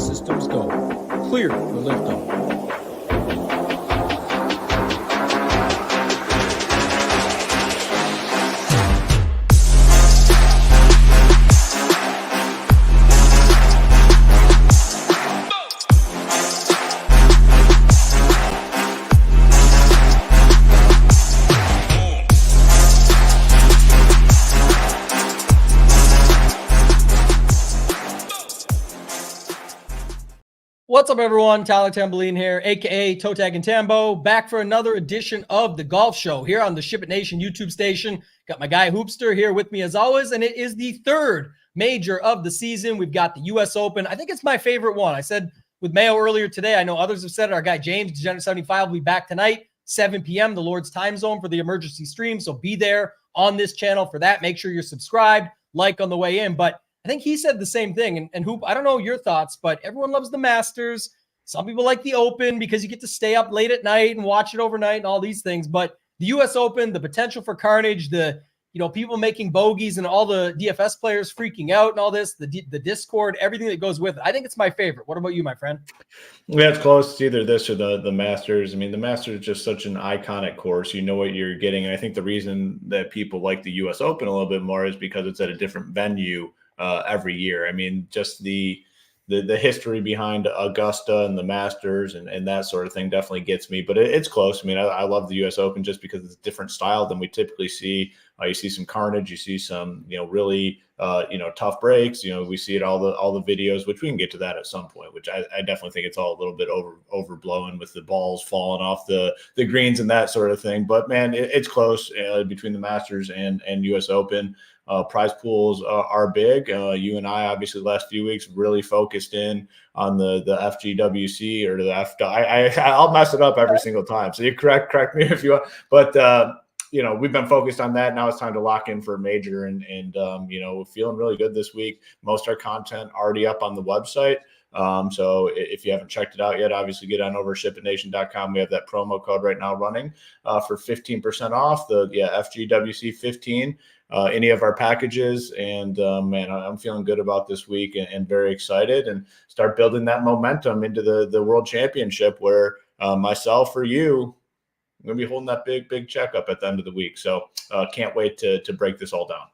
systems go. Clear for liftoff. What's up, everyone? Tyler Tamboline here, aka ToeTagginTambo, back for another edition of the Golf Show here on the SHIPIT Nation YouTube station. Got my guy Hoopster here with me as always, and it is the third major of the season. We've got the U.S. Open. I think it's my favorite one. I said with Mayo earlier today. I know others have said it. Our guy James, Degenerate 75, will be back tonight, 7 p.m., the Lord's time zone for the emergency stream. So be there on this channel for that. Make sure you're subscribed, like on the way in. But I think he said the same thing. And Hoop, I don't know your thoughts, but everyone loves the Masters. Some people like the Open because you get to stay up late at night and watch it overnight and all these things. But the U.S. Open, the potential for carnage, the people making bogeys and all the DFS players freaking out and all this, the Discord, everything that goes with it. I think it's my favorite. What about you, my friend? Yeah, it's close. It's either this or the Masters. I mean, the Masters is just such an iconic course. You know what you're getting. And I think the reason that people like the U.S. Open a little bit more is because it's at a different venue every year. I mean, just the history behind Augusta and the Masters and that sort of thing definitely gets me, but it's close. I mean, I love the U.S. Open just because it's a different style than we typically see. You see some carnage, you see some, really, tough breaks. We see it all the videos, which we can get to that at some point, which I definitely think it's all a little bit overblown with the balls falling off the greens and that sort of thing. But man, it's close between the Masters and U.S. Open. Prize pools are big. You and I, obviously, the last few weeks really focused in on the FGWC or the F. I'll mess it up every single time. So you correct me if you want. But we've been focused on that. Now it's time to lock in for a major, and we're feeling really good this week. Most of our content already up on the website. So if you haven't checked it out yet, obviously get on over to SHIPITNation.com. We have that promo code right now running for 15% off FGWC 15. Any of our packages, and man, I'm feeling good about this week and very excited, and start building that momentum into the World Championship where myself or you, I'm going to be holding that big check up at the end of the week. So can't wait to break this all down.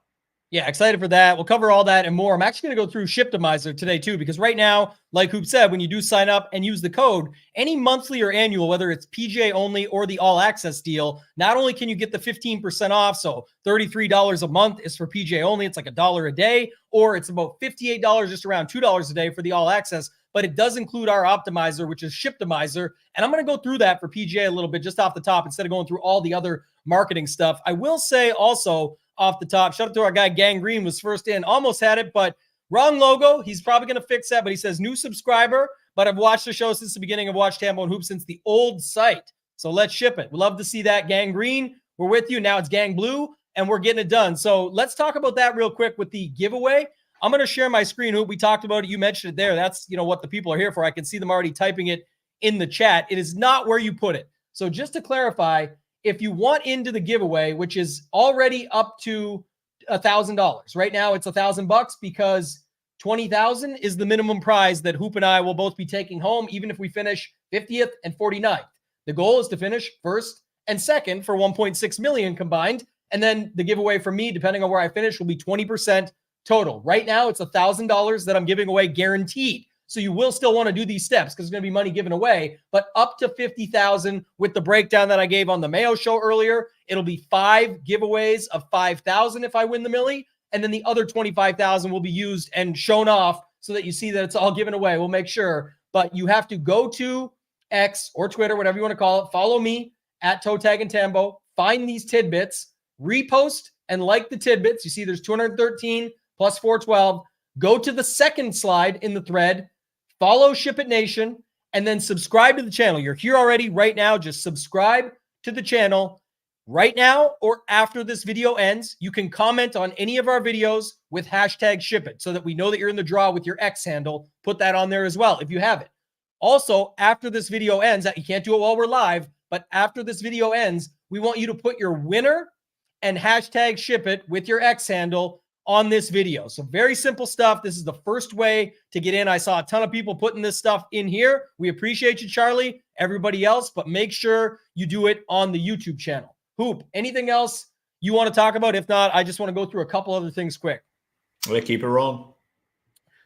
Yeah, excited for that. We'll cover all that and more. I'm actually going to go through Shiptimizer today too, because right now, like Hoop said, when you do sign up and use the code, any monthly or annual, whether it's PGA only or the all access deal, not only can you get the 15% off, so $33 a month is for PGA only, it's like $1 a day, or it's about $58, just around $2 a day for the all access, but it does include our optimizer, which is Shiptimizer. And I'm going to go through that for PGA a little bit just off the top instead of going through all the other marketing stuff. I will say also, off the top, shout out to our guy Gang Green, was first in, almost had it, but wrong logo. He's probably going to fix that, but he says new subscriber, but I've watched the show since the beginning. I've watched Tambo and Hoop since the old site. So let's ship it. We'd love to see that. Gang Green, we're with you. Now it's Gang Blue, and we're getting it done. So let's talk about that real quick with the giveaway. I'm going to share my screen, Hoop. We talked about it. You mentioned it there. That's what the people are here for. I can see them already typing it in the chat. It is not where you put it. So just to clarify, if you want into the giveaway, which is already up to $1,000, right now it's $1,000 because 20,000 is the minimum prize that Hoop and I will both be taking home, even if we finish 50th and 49th. The goal is to finish first and second for 1.6 million combined, and then the giveaway for me, depending on where I finish, will be 20% total. Right now, it's $1,000 that I'm giving away guaranteed. So you will still want to do these steps because there's going to be money given away, but up to 50,000 with the breakdown that I gave on the Mayo show earlier. It'll be 5 giveaways of 5,000 if I win the milli, and then the other 25,000 will be used and shown off so that you see that it's all given away. We'll make sure, but you have to go to X or Twitter, whatever you want to call it. Follow me at ToeTagginTambo. Find these tidbits, repost and like the tidbits. You see there's 213 plus 412. Go to the second slide in the thread. Follow SHIPIT Nation, and then subscribe to the channel. You're here already right now. Just subscribe to the channel right now or after this video ends. You can comment on any of our videos with hashtag SHIPIT so that we know that you're in the draw with your X handle. Put that on there as well if you have it. Also, after this video ends, you can't do it while we're live, but after this video ends, we want you to put your winner and hashtag SHIPIT with your X handle on this video. So very simple stuff. This is the first way to get in. I saw a ton of people putting this stuff in here. We appreciate you, Charlie, everybody else, but make sure you do it on the YouTube channel. Hoop, anything else you want to talk about? If not, I just want to go through a couple other things quick. We keep it rolling.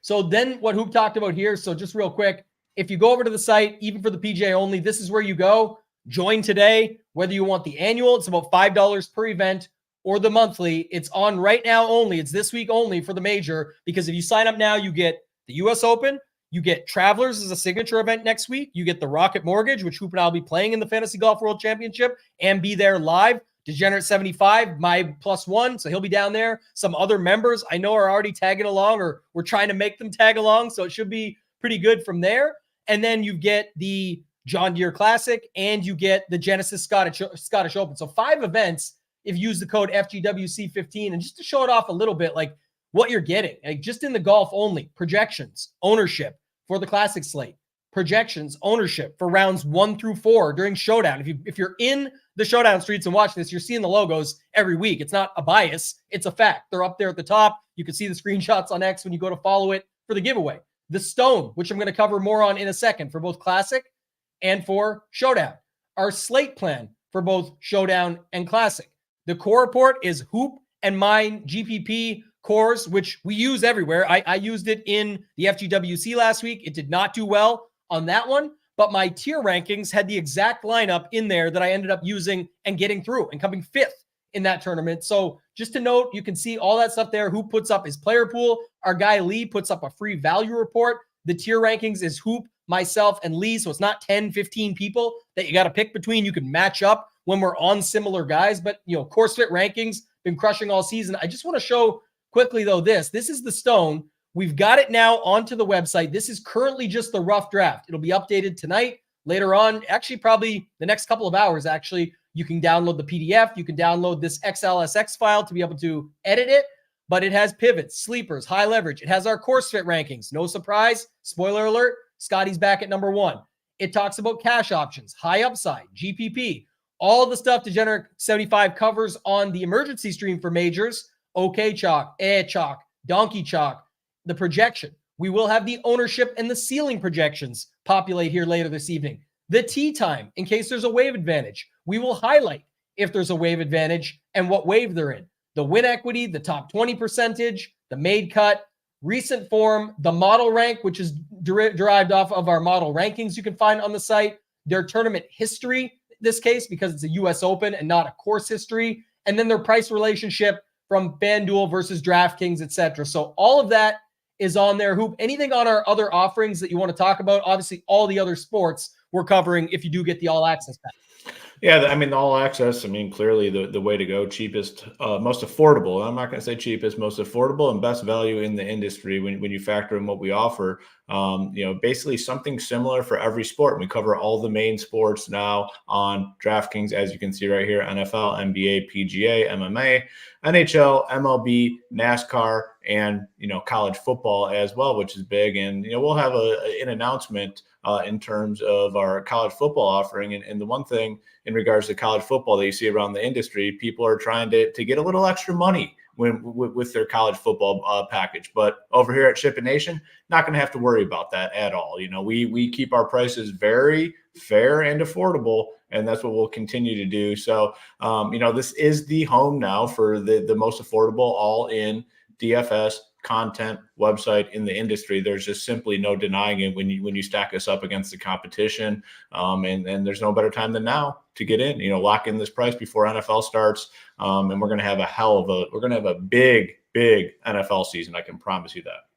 So then what Hoop talked about here, so just real quick, if you go over to the site, even for the PGA only, this is where you go. Join today, whether you want the annual, it's about $5 per event, or the monthly. It's on right now only. It's this week only for the major, because if you sign up now, you get the US Open, you get Travelers as a signature event next week, you get the Rocket Mortgage, which Hoop and I will be playing in the Fantasy Golf World Championship and be there live. Degenerate 75, my +1, so he'll be down there. Some other members I know are already tagging along, or we're trying to make them tag along, so it should be pretty good from there. And then you get the John Deere Classic, and you get the Genesis Scottish Open. So 5 events if you use the code FGWC15. And just to show it off a little bit, like what you're getting, like just in the golf only, projections, ownership for the Classic slate, projections, ownership for rounds 1 through 4 during Showdown. If you're in the Showdown streets and watching this, you're seeing the logos every week. It's not a bias. It's a fact. They're up there at the top. You can see the screenshots on X when you go to follow it for the giveaway. The Stone, which I'm going to cover more on in a second for both Classic and for Showdown. Our slate plan for both Showdown and Classic. The core report is Hoop and mine GPP cores, which we use everywhere. I used it in the FGWC last week. It did not do well on that one, but my tier rankings had the exact lineup in there that I ended up using and getting through and coming 5th in that tournament. So just to note, you can see all that stuff there. Hoop puts up his player pool. Our guy Lee puts up a free value report. The tier rankings is Hoop, myself, and Lee. So it's not 10, 15 people that you got to pick between. You can match up when we're on similar guys, but course fit rankings been crushing all season. I just want to show quickly though, this is the Stone. We've got it now onto the website. This is currently just the rough draft. It'll be updated tonight, later on, actually probably the next couple of hours. Actually, you can download the PDF. You can download this XLSX file to be able to edit it, but it has pivots, sleepers, high leverage. It has our course fit rankings. No surprise. Spoiler alert. Scotty's back at number 1. It talks about cash options, high upside, GPP, all the stuff Degenerate 75 covers on the emergency stream for majors. OK Chalk, Chalk, Donkey Chalk, the projection. We will have the ownership and the ceiling projections populate here later this evening. The tee time, in case there's a wave advantage. We will highlight if there's a wave advantage and what wave they're in. The win equity, the top 20 percentage, the made cut, recent form, the model rank, which is derived off of our model rankings you can find on the site, their tournament history, this case, because it's a US Open and not a course history, and then their price relationship from FanDuel versus DraftKings, etc. So all of that is on there. Hoop, anything on our other offerings that you want to talk about? Obviously, all the other sports we're covering if you do get the all access pack. Yeah, I mean, the all access, clearly the way to go, cheapest, most affordable. I'm not going to say cheapest, most affordable and best value in the industry when you factor in what we offer. Basically something similar for every sport. We cover all the main sports now on DraftKings, as you can see right here: NFL, NBA, PGA, MMA, NHL, MLB, NASCAR, and college football as well, which is big. And we'll have an announcement in terms of our college football offering. And the one thing in regards to college football that you see around the industry, people are trying to get a little extra money with their college football package. But over here at SHIPIT Nation, not going to have to worry about that at all. We keep our prices very fair and affordable, and that's what we'll continue to do. So, this is the home now for the most affordable all-in DFS content website in the industry. There's just simply no denying it when you stack us up against the competition. And there's no better time than now to get in, lock in this price before NFL starts. And we're going to have a big NFL season. I can promise you that.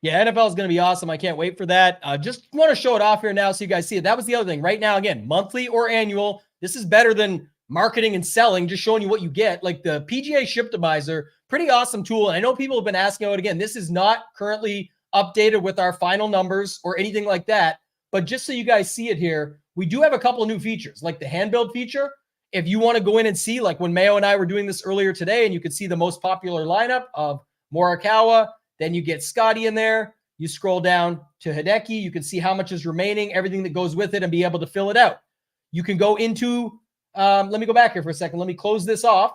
Yeah, NFL is going to be awesome. I can't wait for that. Just want to show it off here now so you guys see it. That was the other thing. Right now, again, monthly or annual. This is better than marketing and selling, just showing you what you get. Like the PGA SHIPIT, pretty awesome tool. And I know people have been asking about it again. This is not currently updated with our final numbers or anything like that. But just so you guys see it here, we do have a couple of new features, like the hand build feature. If you want to go in and see, like when Mayo and I were doing this earlier today, and you could see the most popular lineup of Morikawa, then you get Scottie in there. You scroll down to Hideki. You can see how much is remaining, everything that goes with it, and be able to fill it out. You can go into, let me go back here for a second. Let me close this off.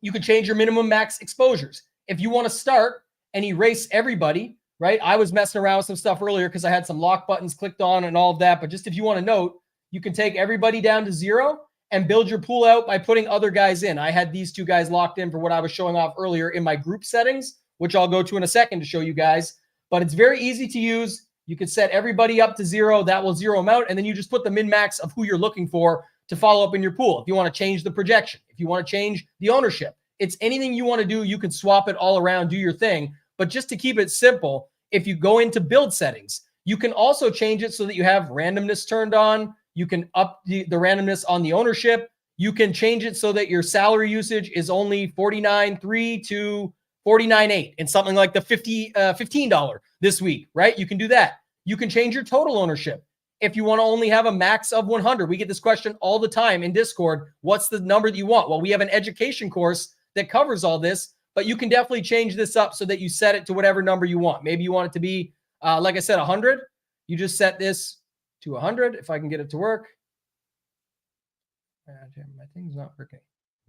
You can change your minimum max exposures. If you want to start and erase everybody, right? I was messing around with some stuff earlier because I had some lock buttons clicked on and all of that. But just if you want to note, you can take everybody down to 0 and build your pool out by putting other guys in. I had these 2 guys locked in for what I was showing off earlier in my group settings, which I'll go to in a second to show you guys. But it's very easy to use. You could set everybody up to 0. That will zero them out. And then you just put the min-max of who you're looking for to follow up in your pool. If you want to change the projection, if you want to change the ownership, it's anything you want to do. You can swap it all around, do your thing. But just to keep it simple, if you go into build settings, you can also change it so that you have randomness turned on. You can up the randomness on the ownership. You can change it so that your salary usage is only $49.3 to $49.8 and something like the $15 this week, right? You can do that. You can change your total ownership. If you want to only have a max of 100, we get this question all the time in Discord. What's the number that you want? Well, we have an education course that covers all this, but you can definitely change this up so that you set it to whatever number you want. Maybe you want it to be, like I said, 100. You just set this to 100. If I can get it to work. My thing's not working.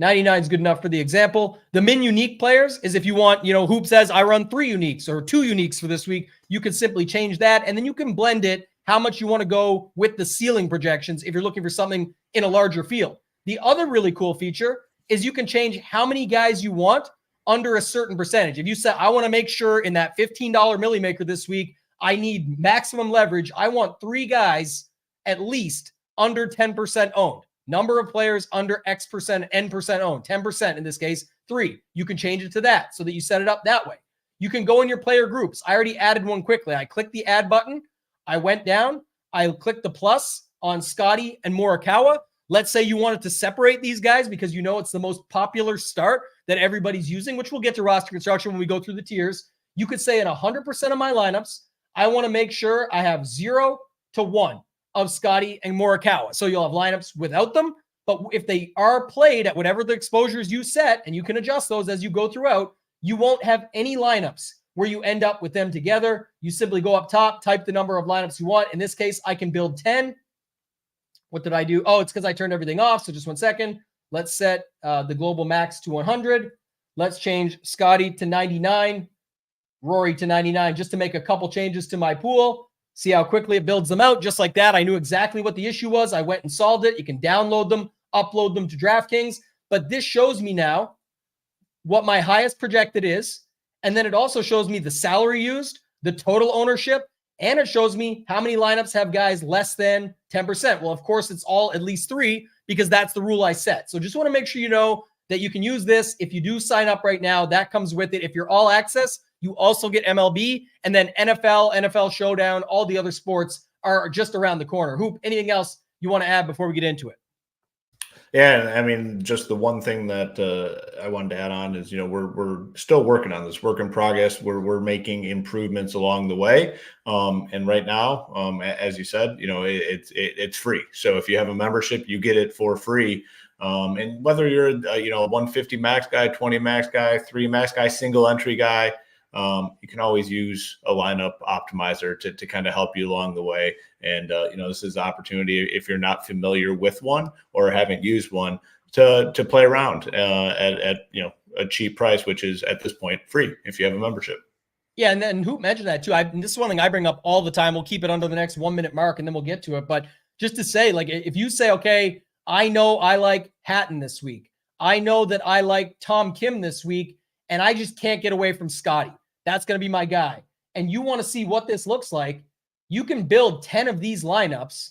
99 is good enough for the example. The min unique players is if you want, Hoop says I run 3 uniques or 2 uniques for this week. You can simply change that, and then you can blend it how much you want to go with the ceiling projections if you're looking for something in a larger field. The other really cool feature is you can change how many guys you want under a certain percentage. If you say, I want to make sure in that $15 Millie Maker this week, I need maximum leverage. I want 3 guys at least under 10% owned. Number of players under X percent, N percent owned, 10% in this case, 3. You can change it to that so that you set it up that way. You can go in your player groups. I already added one quickly. I clicked the add button. I went down. I clicked the plus on Scottie and Morikawa. Let's say you wanted to separate these guys because it's the most popular start that everybody's using, which we'll get to roster construction when we go through the tiers. You could say in 100% of my lineups, I want to make sure I have 0 to 1 of Scottie and Morikawa. So you'll have lineups without them, but if they are played at whatever the exposures you set, and you can adjust those as you go throughout, you won't have any lineups where you end up with them together. You simply go up top, type the number of lineups you want. In this case, I can build 10. What did I do? Oh, it's because I turned everything off. So just 1 second. Let's set the global max to 100. Let's change Scottie to 99, Rory to 99, just to make a couple changes to my pool. See how quickly it builds them out. Just like that, I knew exactly what the issue was. I went and solved it. You can download them, upload them to DraftKings. But this shows me now what my highest projected is. And then it also shows me the salary used, the total ownership, and it shows me how many lineups have guys less than 10%. Well, of course, it's all at least 3 because that's the rule I set. So just want to make sure you know that you can use this. If you do sign up right now, that comes with it. If you're all access, you also get MLB, and then NFL Showdown, all the other sports are just around the corner. Hoop, anything else you want to add before we get into it? Yeah, I mean, just the one thing that I wanted to add on is, we're still working on this, work in progress. We're making improvements along the way, and right now, as you said, it's free. So if you have a membership, you get it for free. And whether you're a 150 max guy, 20 max guy, 3 max guy, single entry guy, you can always use a lineup optimizer to kind of help you along the way. And, this is an opportunity if you're not familiar with one or haven't used one to play around at a cheap price, which is at this point free if you have a membership. Yeah, and then Hoop mentioned that too. This is one thing I bring up all the time. We'll keep it under the next 1 minute mark and then we'll get to it. But just to say, like, if you say, okay, I know I like Hatton this week. I know that I like Tom Kim this week, and I just can't get away from Scottie. That's going to be my guy. And you want to see what this looks like. You can build 10 of these lineups,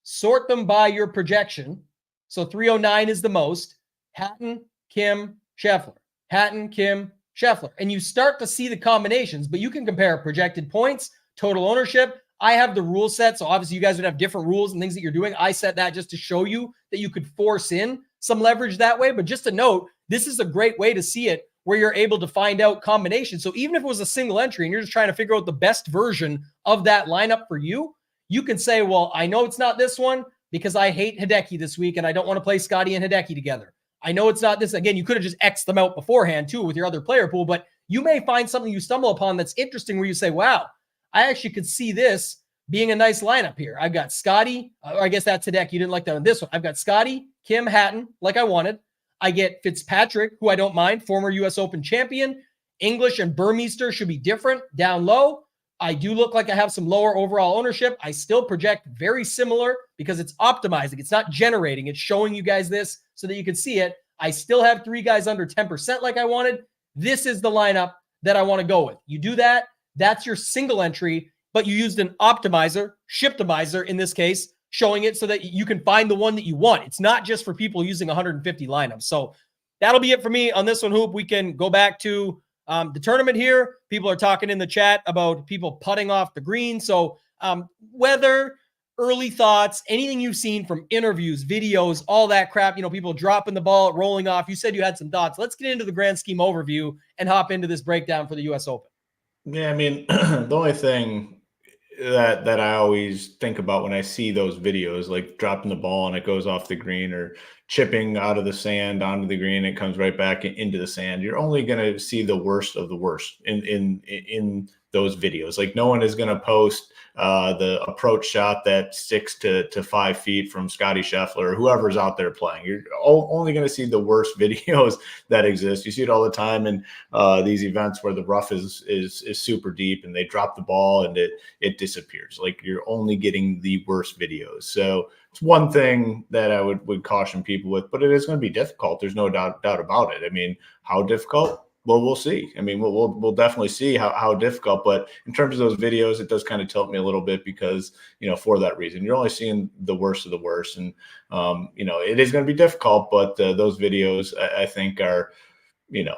sort them by your projection. So 309 is the most. Hatton, Kim, Scheffler. Hatton, Kim, Scheffler. And you start to see the combinations, but you can compare projected points, total ownership. I have the rule set, so obviously you guys would have different rules and things that you're doing. I set that just to show you that you could force in some leverage that way. But just a note, this is a great way to see it where you're able to find out combinations. So even if it was a single entry and you're just trying to figure out the best version of that lineup for you, you can say, well, I know it's not this one because I hate Hideki this week and I don't want to play Scottie and Hideki together. I know it's not this. Again, you could have just X'd them out beforehand too with your other player pool, but you may find something you stumble upon that's interesting where you say, wow, I actually could see this being a nice lineup here. I've got Scottie, or I guess that's Hideki. You didn't like that on this one. I've got Scottie, Kim, Hatton, like I wanted. I get Fitzpatrick, who I don't mind, former U.S. Open champion, English and Burmeister should be different down low. I do look like I have some lower overall ownership. I still project very similar because it's optimizing. It's not generating. It's showing you guys this so that you can see it. I still have 3 guys under 10% like I wanted. This is the lineup that I want to go with. You do that. That's your single entry, but you used an optimizer, Shiptimizer in this case, showing it so that you can find the one that you want. It's not just for people using 150 lineups. So that'll be it for me on this one, Hoop. We can go back to the tournament here. People are talking in the chat about people putting off the green. So weather, early thoughts, anything you've seen from interviews, videos, all that crap, people dropping the ball, rolling off. You said you had some thoughts. Let's get into the grand scheme overview and hop into this breakdown for the US Open. Yeah, I mean, the only thing that I always think about when I see those videos, like dropping the ball and it goes off the green, or chipping out of the sand onto the green, it comes right back into the sand. You're only going to see the worst of the worst in those videos. Like, no one is going to post the approach shot that 6 to 5 feet from Scottie Scheffler or whoever's out there playing. You're only going to see the worst videos that exist. You see it all the time in these events where the rough is super deep and they drop the ball and it disappears. Like, you're only getting the worst videos. So it's one thing that I would caution people with, but it is going to be difficult. There's no doubt about it. I mean, how difficult? Well, we'll see. I mean, we'll definitely see how difficult. But in terms of those videos, it does kind of tilt me a little bit because, for that reason, you're only seeing the worst of the worst. And, it is going to be difficult. But those videos, I think, are, yeah.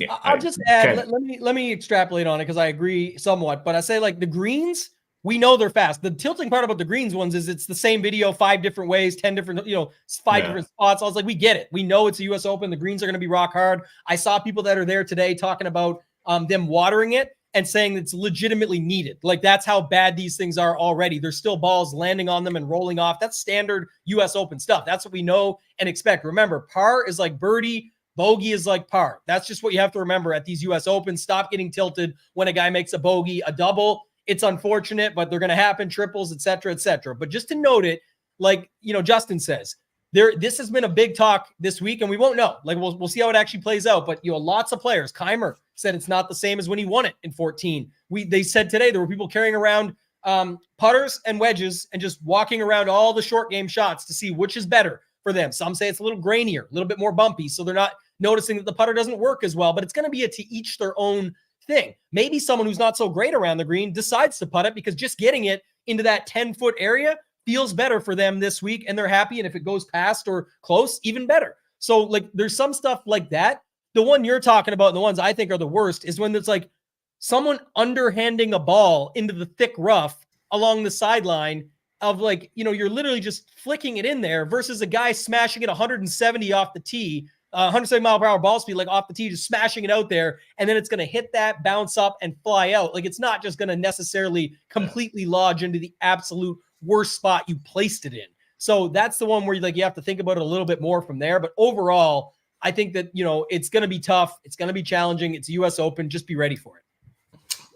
I'll just add, let me extrapolate on it because I agree somewhat. But I say, like, the greens, we know they're fast. The tilting part about the greens ones is it's the same video 5 different ways, 10 different, 5 different spots. I was like, we get it. We know it's a US Open. The greens are going to be rock hard. I saw people that are there today talking about them watering it and saying it's legitimately needed. Like, that's how bad these things are already. There's still balls landing on them and rolling off. That's standard US Open stuff. That's what we know and expect. Remember, par is like birdie. Bogey is like par. That's just what you have to remember at these US Opens. Stop getting tilted when a guy makes a bogey, a double. It's unfortunate, but they're going to happen, triples, et cetera, et cetera. But just to note it, like, Justin says, this has been a big talk this week, and we won't know. Like, we'll see how it actually plays out. But, lots of players. Keimer said it's not the same as when he won it in 14. They said today there were people carrying around putters and wedges and just walking around all the short game shots to see which is better for them. Some say it's a little grainier, a little bit more bumpy, so they're not noticing that the putter doesn't work as well. But it's going to be a to each their own thing. Maybe someone who's not so great around the green decides to putt it because just getting it into that 10-foot area feels better for them this week, and they're happy. And if it goes past or close, even better. So, like, there's some stuff like that. The one you're talking about, and the ones I think are the worst, is when there's like someone underhanding a ball into the thick rough along the sideline of, like, you're literally just flicking it in there versus a guy smashing it 170 off the tee, 170 mile per hour ball speed, like off the tee, just smashing it out there. And then it's going to hit that, bounce up, and fly out. Like, it's not just going to necessarily completely lodge into the absolute worst spot you placed it in. So that's the one where you have to think about it a little bit more from there. But overall, I think that, it's going to be tough. It's going to be challenging. It's a US Open. Just be ready for it.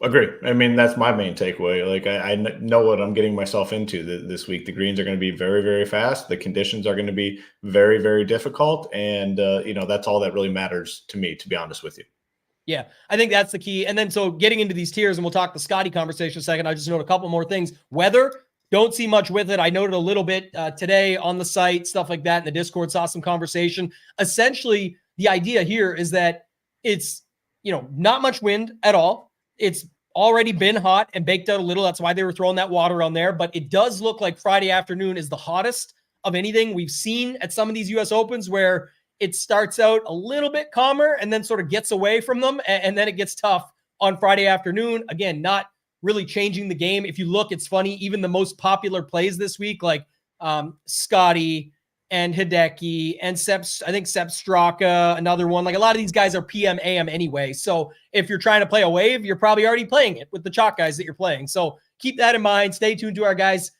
Agree. I mean, that's my main takeaway. Like, I know what I'm getting myself into this week. The greens are going to be very, very fast. The conditions are going to be very, very difficult. And, that's all that really matters to me, to be honest with you. Yeah, I think that's the key. And then, so getting into these tiers, and we'll talk the Scottie conversation in a second. I just note a couple more things. Weather, don't see much with it. I noted a little bit today on the site, stuff like that. In the Discord, saw some conversation. Essentially, the idea here is that it's, not much wind at all. It's already been hot and baked out a little. That's why they were throwing that water on there. But it does look like Friday afternoon is the hottest of anything we've seen at some of these US Opens, where it starts out a little bit calmer and then sort of gets away from them. And then it gets tough on Friday afternoon. Again, not really changing the game. If you look, it's funny, even the most popular plays this week, like Scottie and Hideki and Sepp Straka, another one. Like, a lot of these guys are PM, AM anyway. So if you're trying to play a wave, you're probably already playing it with the chalk guys that you're playing. So keep that in mind. Stay tuned to our guys'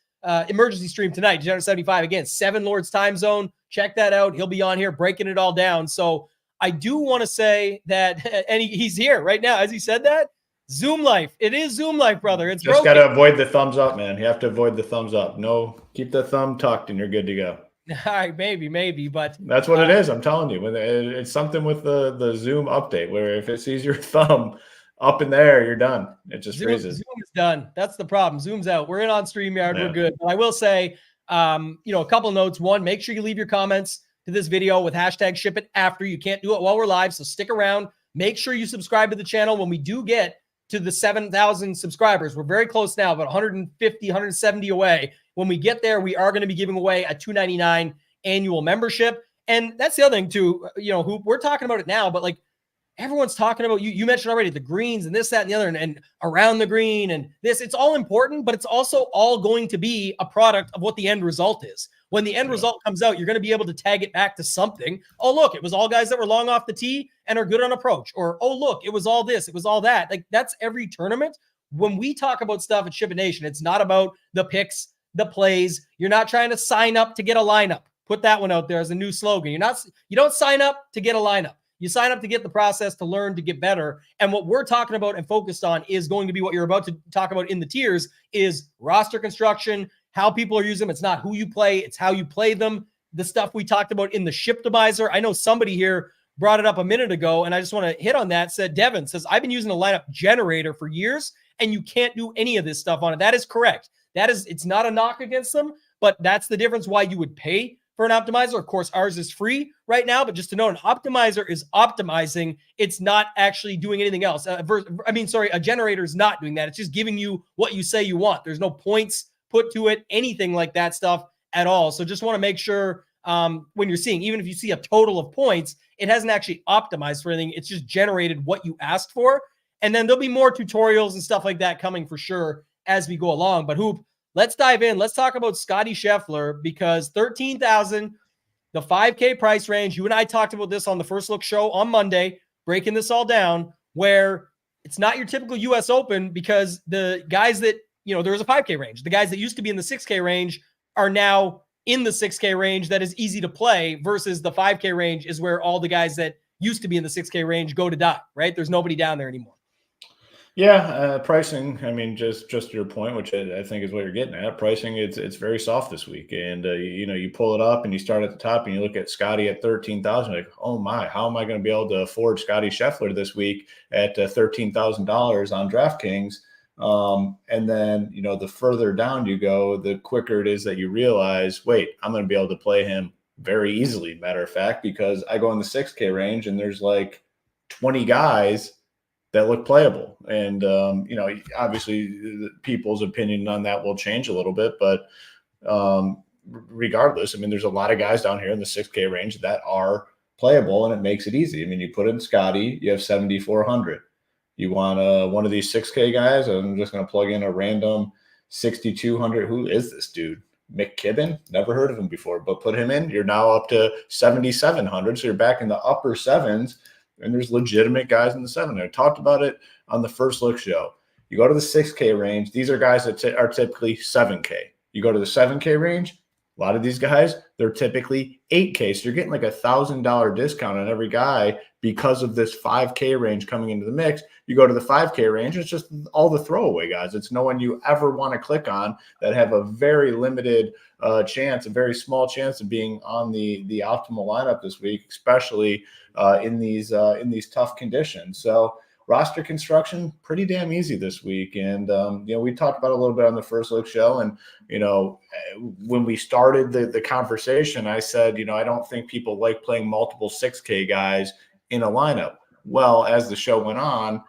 emergency stream tonight, 275. Again, 7 Lords time zone. Check that out. He'll be on here breaking it all down. So I do want to say that, and he's here right now. As he said that, Zoom life. It is Zoom life, brother. It's just got to avoid the thumbs up, man. You have to avoid the thumbs up. No, keep the thumb tucked and you're good to go. All right, maybe, but that's what it is. I'm telling you, when it's something with the Zoom update where if it sees your thumb up in there, you're done. It just freezes. Zoom is done. That's the problem. Zoom's out. We're in on StreamYard. Yeah. We're good. But I will say, a couple notes. One, make sure you leave your comments to this video with hashtag SHIPIT after. You can't do it while we're live, so stick around. Make sure you subscribe to the channel when we do get to the 7,000 subscribers. We're very close now, about 150, 170 away. When we get there, we are going to be giving away a $299 annual membership. And that's the other thing too, Hoop, we're talking about it now, but like everyone's talking about, you mentioned already the greens and this, that, and the other, and around the green and this, it's all important, but it's also all going to be a product of what the end result is. When the end result comes out, you're going to be able to tag it back to something. Oh, look, it was all guys that were long off the tee and are good on approach. Or, oh, look, it was all this, it was all that. Like that's every tournament. When we talk about stuff at SHIPIT Nation, it's not about the picks, the plays. You're not trying to sign up to get a lineup. Put that one out there as a new slogan. You don't sign up to get a lineup. You sign up to get the process, to learn, to get better. And what we're talking about and focused on is going to be what you're about to talk about in the tiers is roster construction, how people are using them. It's not who you play, it's how you play them. The stuff we talked about in the Shiptimizer. I know somebody here brought it up a minute ago, and I just want to hit on that. Devin says, I've been using a lineup generator for years, and you can't do any of this stuff on it. That is correct. It's not a knock against them, but that's the difference why you would pay for an optimizer. Of course, ours is free right now, but just to know, an optimizer is optimizing. It's not actually doing anything else. A generator is not doing that. It's just giving you what you say you want. There's no points put to it, anything like that stuff at all. So just want to make sure when you're seeing, even if you see a total of points, it hasn't actually optimized for anything. It's just generated what you asked for. And then there'll be more tutorials and stuff like that coming for sure as we go along. But Hoop, let's dive in. Let's talk about Scottie Scheffler, because 13,000, the 5K price range. You and I talked about this on the First Look show on Monday, breaking this all down, where it's not your typical US Open, because the guys that, there was a 5K range. The guys that used to be in the 6K range are now in the 6K range that is easy to play, versus the 5K range is where all the guys that used to be in the 6K range go to die, right? There's nobody down there anymore. Yeah, pricing. I mean, just your point, which I think is what you're getting at. Pricing, it's very soft this week, and you pull it up and you start at the top and you look at Scottie at 13,000. Like, oh my, how am I going to be able to afford Scottie Scheffler this week at $13,000 on DraftKings? And then the further down you go, the quicker it is that you realize, wait, I'm going to be able to play him very easily. Matter of fact, because I go in the 6K range and there's like 20 guys that look playable. And, obviously people's opinion on that will change a little bit, but regardless, I mean, there's a lot of guys down here in the 6K range that are playable, and it makes it easy. I mean, you put in Scottie, you have 7,400. You want one of these 6K guys, I'm just going to plug in a random 6,200. Who is this dude? McKibben? Never heard of him before, but put him in. You're now up to 7,700. So you're back in the upper sevens. And there's legitimate guys in the 7. I talked about it on the First Look show. You go to the 6K range, these are guys that are typically 7K. You go to the 7K range, a lot of these guys, they're typically 8K. So you're getting like $1,000 discount on every guy because of this 5K range coming into the mix. You go to the 5K range, it's just all the throwaway guys. It's no one you ever want to click on that have a very limited chance, a very small chance of being on the optimal lineup this week, especially in these tough conditions. So roster construction, pretty damn easy this week. And, we talked about it a little bit on the First Look show. And, when we started the conversation, I said, I don't think people like playing multiple 6K guys in a lineup. Well, as the show went on,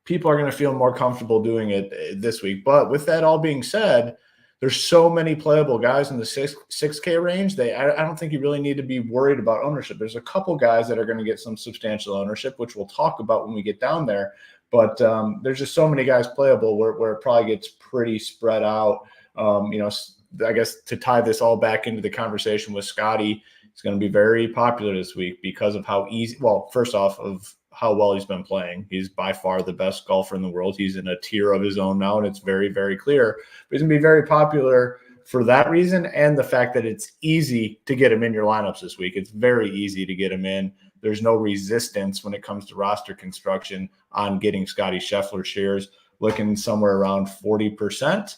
people are going to feel more comfortable doing it this week. But with that all being said, there's so many playable guys in the 6K range. I don't think you really need to be worried about ownership. There's a couple guys that are going to get some substantial ownership, which we'll talk about when we get down there. But there's just so many guys playable where it probably gets pretty spread out. I guess to tie this all back into the conversation with Scottie, it's going to be very popular this week because of how easy. Well, first off, of how well he's been playing. He's by far the best golfer in the world. He's in a tier of his own now, and it's very, very clear. But he's going to be very popular for that reason, and the fact that it's easy to get him in your lineups this week. It's very easy to get him in. There's no resistance when it comes to roster construction on getting Scottie Scheffler shares, looking somewhere around 40%.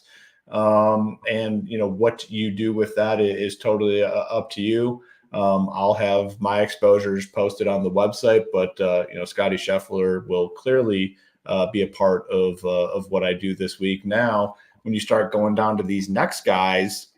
And, what you do with that is totally up to you. I'll have my exposures posted on the website, but, Scottie Scheffler will clearly be a part of what I do this week. Now, when you start going down to these next guys,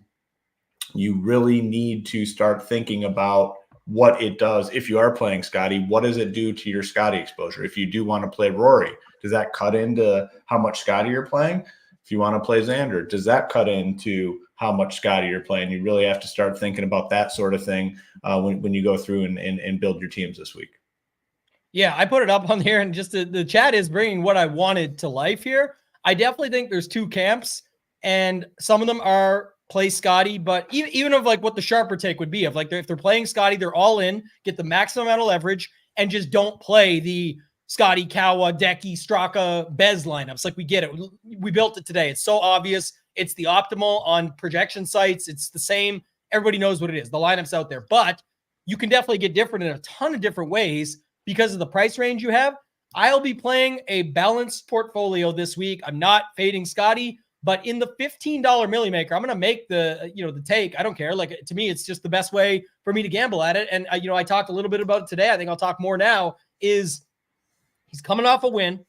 you really need to start thinking about what it does. If you are playing Scottie, what does it do to your Scottie exposure? If you do want to play Rory, does that cut into how much Scottie you're playing? If you want to play Xander, does that cut into how much Scottie you're playing? You really have to start thinking about that sort of thing when you go through and build your teams this week. Yeah, I put it up on here, and just the chat is bringing what I wanted to life here. I definitely think there's two camps, and some of them are play Scottie, but even of like what the sharper take would be of like if they're playing Scottie, they're all in, get the maximum amount of leverage, and just don't play the Scottie, Kawa, Decky, Straka, Bez lineups. Like we get it. We built it today. It's so obvious. It's the optimal on projection sites. It's the same. Everybody knows what it is. The lineup's out there, but you can definitely get different in a ton of different ways because of the price range you have. I'll be playing a balanced portfolio this week. I'm not fading Scottie, but in the $15 Millie Maker, I'm going to make the take. I don't care. Like, to me, it's just the best way for me to gamble at it. And, I talked a little bit about it today. I think I'll talk more now. He's coming off a win.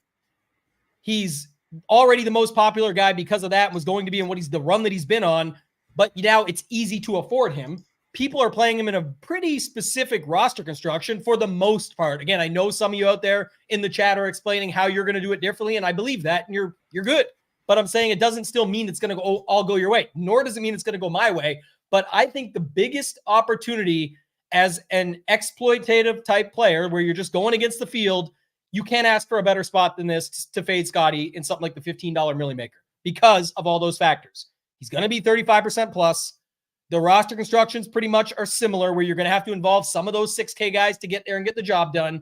He's already the most popular guy because of that and was going to be in the run that he's been on. But now it's easy to afford him. People are playing him in a pretty specific roster construction for the most part. Again, I know some of you out there in the chat are explaining how you're going to do it differently, and I believe that, and you're good. But I'm saying it doesn't still mean it's going to all go your way, nor does it mean it's going to go my way. But I think the biggest opportunity as an exploitative type player where you're just going against the field, you can't ask for a better spot than this to fade Scottie in something like the $15 Millie Maker because of all those factors. He's going to be 35% plus. The roster constructions pretty much are similar where you're going to have to involve some of those 6K guys to get there and get the job done.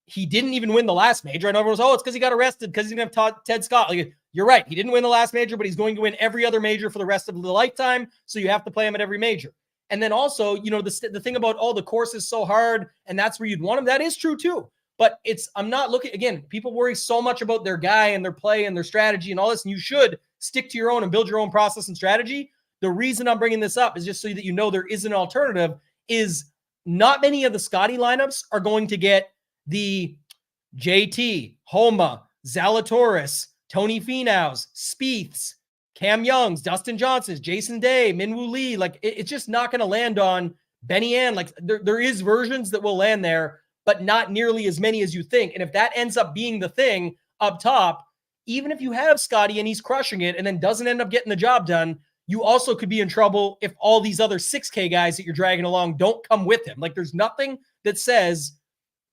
He didn't even win the last major. I know everyone's, it's because he got arrested because he's going to have Ted Scott. Like, you're right. He didn't win the last major, but he's going to win every other major for the rest of the lifetime. So you have to play him at every major. And then also, the thing about, the course is so hard and that's where you'd want him. That is true too. But I'm not looking, again, people worry so much about their guy and their play and their strategy and all this. And you should stick to your own and build your own process and strategy. The reason I'm bringing this up is just so that there is an alternative. Is not many of the Scottie lineups are going to get the JT, Homa, Zalatoris, Tony Finau's, Spieth's, Cam Young's, Dustin Johnson's, Jason Day, Minwoo Lee. Like it's just not going to land on Benny Ann. Like there is versions that will land there, but not nearly as many as you think. And if that ends up being the thing up top, even if you have Scottie and he's crushing it and then doesn't end up getting the job done, you also could be in trouble if all these other 6K guys that you're dragging along don't come with him. Like there's nothing that says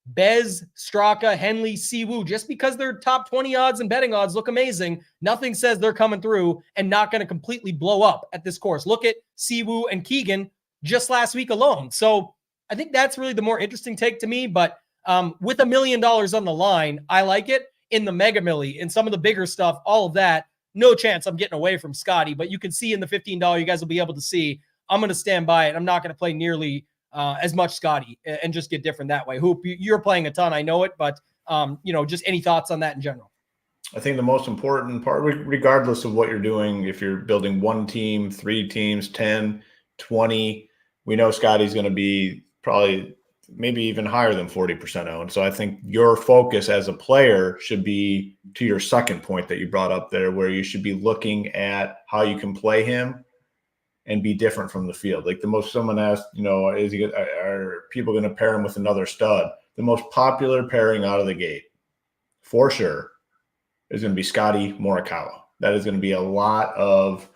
Bez, Straka, Henley, Siwoo, just because their top 20 odds and betting odds look amazing, nothing says they're coming through and not going to completely blow up at this course. Look at Siwoo and Keegan just last week alone. So I think that's really the more interesting take to me. But with $1 million on the line, I like it. In the Mega Millie and some of the bigger stuff, all of that, no chance I'm getting away from Scottie. But you can see in the $15, you guys will be able to see I'm going to stand by it. I'm not going to play nearly as much Scottie and just get different that way. Hoop, you're playing a ton, I know it, but just any thoughts on that in general? I think the most important part, regardless of what you're doing, if you're building one team, 3 teams, 10, 20, we know Scottie's going to be probably maybe even higher than 40% owned. So I think your focus as a player should be to your second point that you brought up there, where you should be looking at how you can play him and be different from the field. Like someone asked, are people going to pair him with another stud? The most popular pairing out of the gate, for sure, is going to be Scottie Morikawa. That is going to be a lot of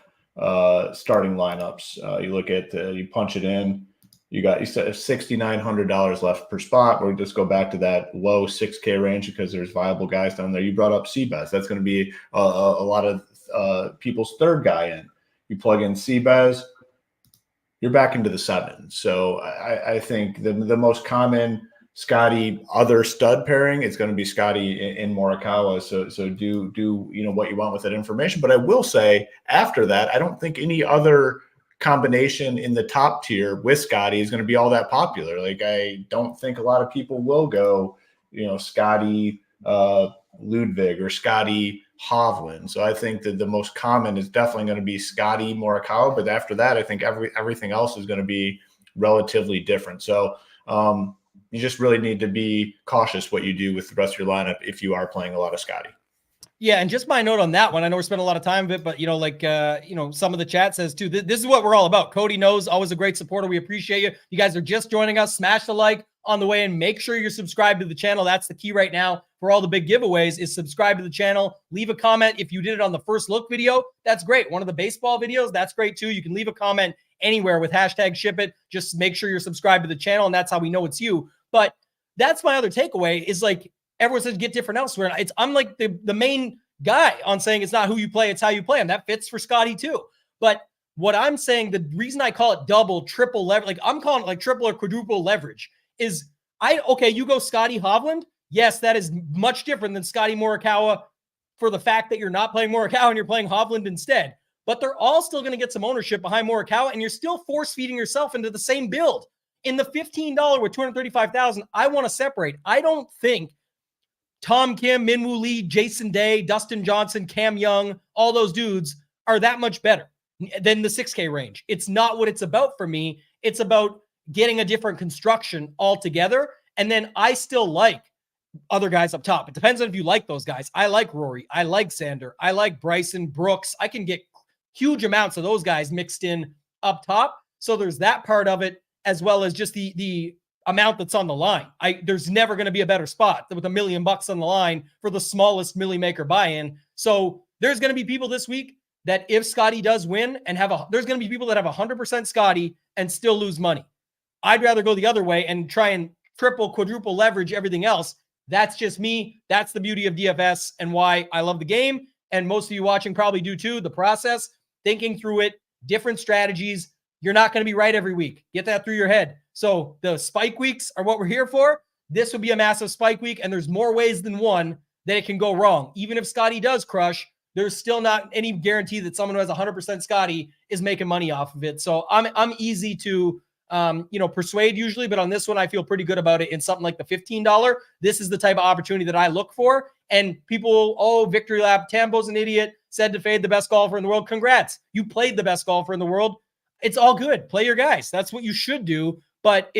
starting lineups. You look at, you punch it in, you said $6,900 left per spot. We'll just go back to that low 6K range because there's viable guys down there. You brought up Seabass. That's going to be a lot of people's third guy in. You plug in Seabass, you're back into the 7. So I think the most common Scottie other stud pairing is going to be Scottie in Morikawa. So do what you want with that information. But I will say after that, I don't think any other combination in the top tier with Scottie is going to be all that popular. Like I don't think a lot of people will go, Scottie Ludwig or Scottie Hovland. So I think that the most common is definitely going to be Scottie Morikawa, but after that, I think everything else is going to be relatively different. So you just really need to be cautious what you do with the rest of your lineup if you are playing a lot of Scottie. Yeah, and just my note on that one, I know we're spending a lot of time of it, but some of the chat says too, this is what we're all about. Cody knows, always a great supporter. We appreciate you. You guys are just joining us. Smash the like on the way and make sure you're subscribed to the channel. That's the key right now for all the big giveaways is subscribe to the channel. Leave a comment. If you did it on the first look video, that's great. One of the baseball videos, that's great too. You can leave a comment anywhere with hashtag SHIPIT. Just make sure you're subscribed to the channel, and that's how we know it's you. But that's my other takeaway is like, everyone says get different elsewhere. I'm like the main guy on saying it's not who you play, it's how you play. And that fits for Scottie too. But what I'm saying, the reason I call it double, triple leverage, like I'm calling it like triple or quadruple leverage is you go Scottie Hovland. Yes, that is much different than Scottie Morikawa for the fact that you're not playing Morikawa and you're playing Hovland instead. But they're all still going to get some ownership behind Morikawa, and you're still force feeding yourself into the same build. In the $15 with $235,000, I want to separate. I don't think Tom Kim, Minwoo Lee, Jason Day, Dustin Johnson, Cam Young, all those dudes are that much better than the 6K range. It's not what it's about for me. It's about getting a different construction altogether. And then I still like other guys up top. It depends on if you like those guys. I like Rory. I like Sander. I like Bryson, Brooks. I can get huge amounts of those guys mixed in up top. So there's that part of it, as well as just the amount that's on the line. There's never going to be a better spot with $1 million on the line for the smallest milli maker buy-in. So there's going to be people this week that if Scottie does win and there's going to be people that have 100% Scottie and still lose money. I'd rather go the other way and try and triple, quadruple leverage everything else. That's just me. That's the beauty of DFS and why I love the game. And most of you watching probably do too. The process, thinking through it, different strategies. You're not going to be right every week. Get that through your head. So the spike weeks are what we're here for. This would be a massive spike week, and there's more ways than one that it can go wrong. Even if Scottie does crush, there's still not any guarantee that someone who has 100% Scottie is making money off of it. So I'm easy to persuade usually, but on this one I feel pretty good about it. In something like the $15, this is the type of opportunity that I look for. And people, victory lap, Tambo's an idiot, said to fade the best golfer in the world. Congrats, you played the best golfer in the world. It's all good. Play your guys. That's what you should do. But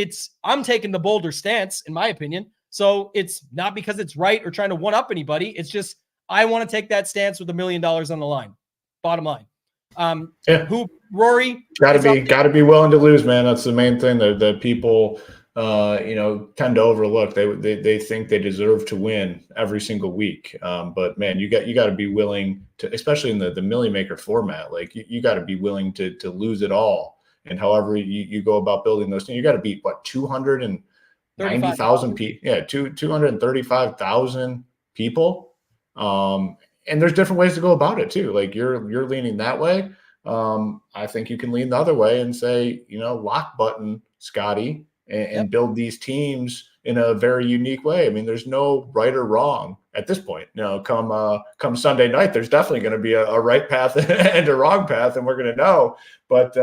I'm taking the bolder stance, in my opinion. So it's not because it's right or trying to one-up anybody. It's just I want to take that stance with $1 million on the line. Bottom line. Rory? Gotta be willing to lose, man. That's the main thing that people tend to overlook. They think they deserve to win every single week. But man, you got to be willing to, especially in the milli maker format. Like you got to be willing to lose it all. And however you go about building those things, you got to beat 290,000 people. Yeah, 235,000 people. And there's different ways to go about it too. Like you're leaning that way. I think you can lean the other way and say, lock button Scottie and build these teams in a very unique way. I mean, there's no right or wrong at this point. Come Sunday night, there's definitely going to be a right path and a wrong path, and we're going to know. But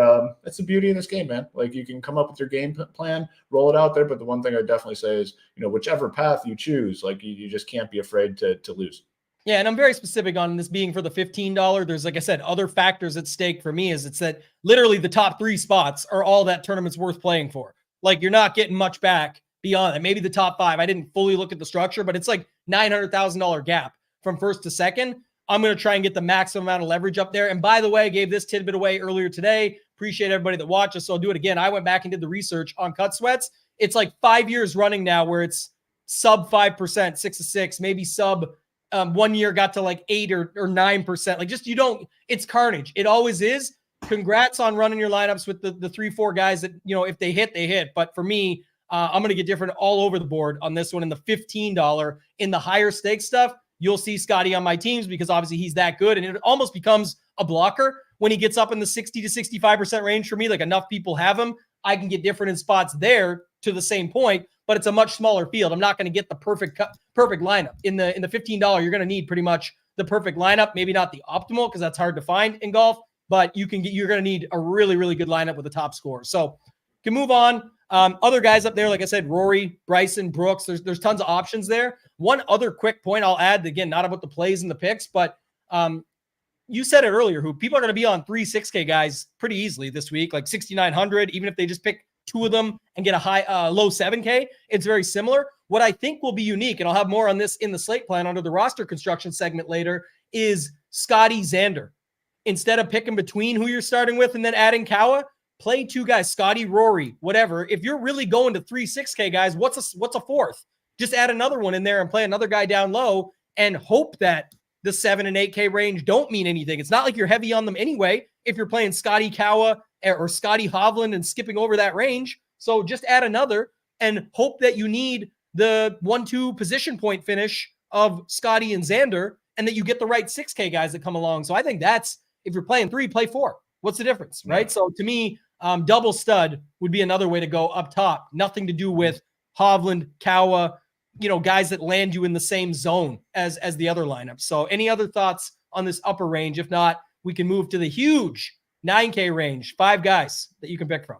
that's the beauty of this game, man. Like you can come up with your game plan, roll it out there. But the one thing I definitely say is, whichever path you choose, like you just can't be afraid to lose. Yeah, and I'm very specific on this being for the $15. There's, like I said, other factors at stake for me is it's that literally the top 3 spots are all that tournament's worth playing for. Like you're not getting much back beyond that. Maybe the top 5. I didn't fully look at the structure, but it's like $900,000 gap from first to second. I'm going to try and get the maximum amount of leverage up there. And by the way, I gave this tidbit away earlier today. Appreciate everybody that watched us. So I'll do it again. I went back and did the research on cut sweats. It's like 5 years running now where it's sub 5%, 6 to 6, maybe sub 1 year got to like 8 or 9%. Like just, it's carnage. It always is. Congrats on running your lineups with the 3-4 guys that, if they hit, they hit. But for me, I'm going to get different all over the board on this one. In the $15, in the higher stakes stuff, you'll see Scottie on my teams because obviously he's that good. And it almost becomes a blocker when he gets up in the 60 to 65% range for me. Like enough people have him. I can get different in spots there to the same point, but it's a much smaller field. I'm not going to get the perfect lineup. In the $15, you're going to need pretty much the perfect lineup. Maybe not the optimal because that's hard to find in golf, but you're going to need a really, really good lineup with a top score. So can move on. Other guys up there, like I said, Rory, Bryson, Brooks, there's tons of options there. One other quick point I'll add, again, not about the plays and the picks, but You said it earlier, who people are going to be on 6K guys pretty easily this week, like 6,900, even if they just pick two of them and get a low 7K. It's very similar. What I think will be unique, and I'll have more on this in the slate plan under the roster construction segment later, is Scottie Xander. Instead of picking between who you're starting with and then adding Kawa, play two guys, Scottie, Rory, whatever. If you're really going to 6K guys, what's a fourth? Just add another one in there and play another guy down low and hope that the 7 and 8K range don't mean anything. It's not like you're heavy on them anyway if you're playing Scottie Kawa or Scottie Hovland and skipping over that range. So just add another and hope that you need the 1-2 position point finish of Scottie and Xander and that you get the right 6K guys that come along. So I think that's, if you're playing 3, play 4. What's the difference, right? So to me, double stud would be another way to go up top. Nothing to do with Hovland, Kawa, guys that land you in the same zone as the other lineup. So any other thoughts on this upper range? If not, we can move to the huge 9K range, 5 guys that you can pick from.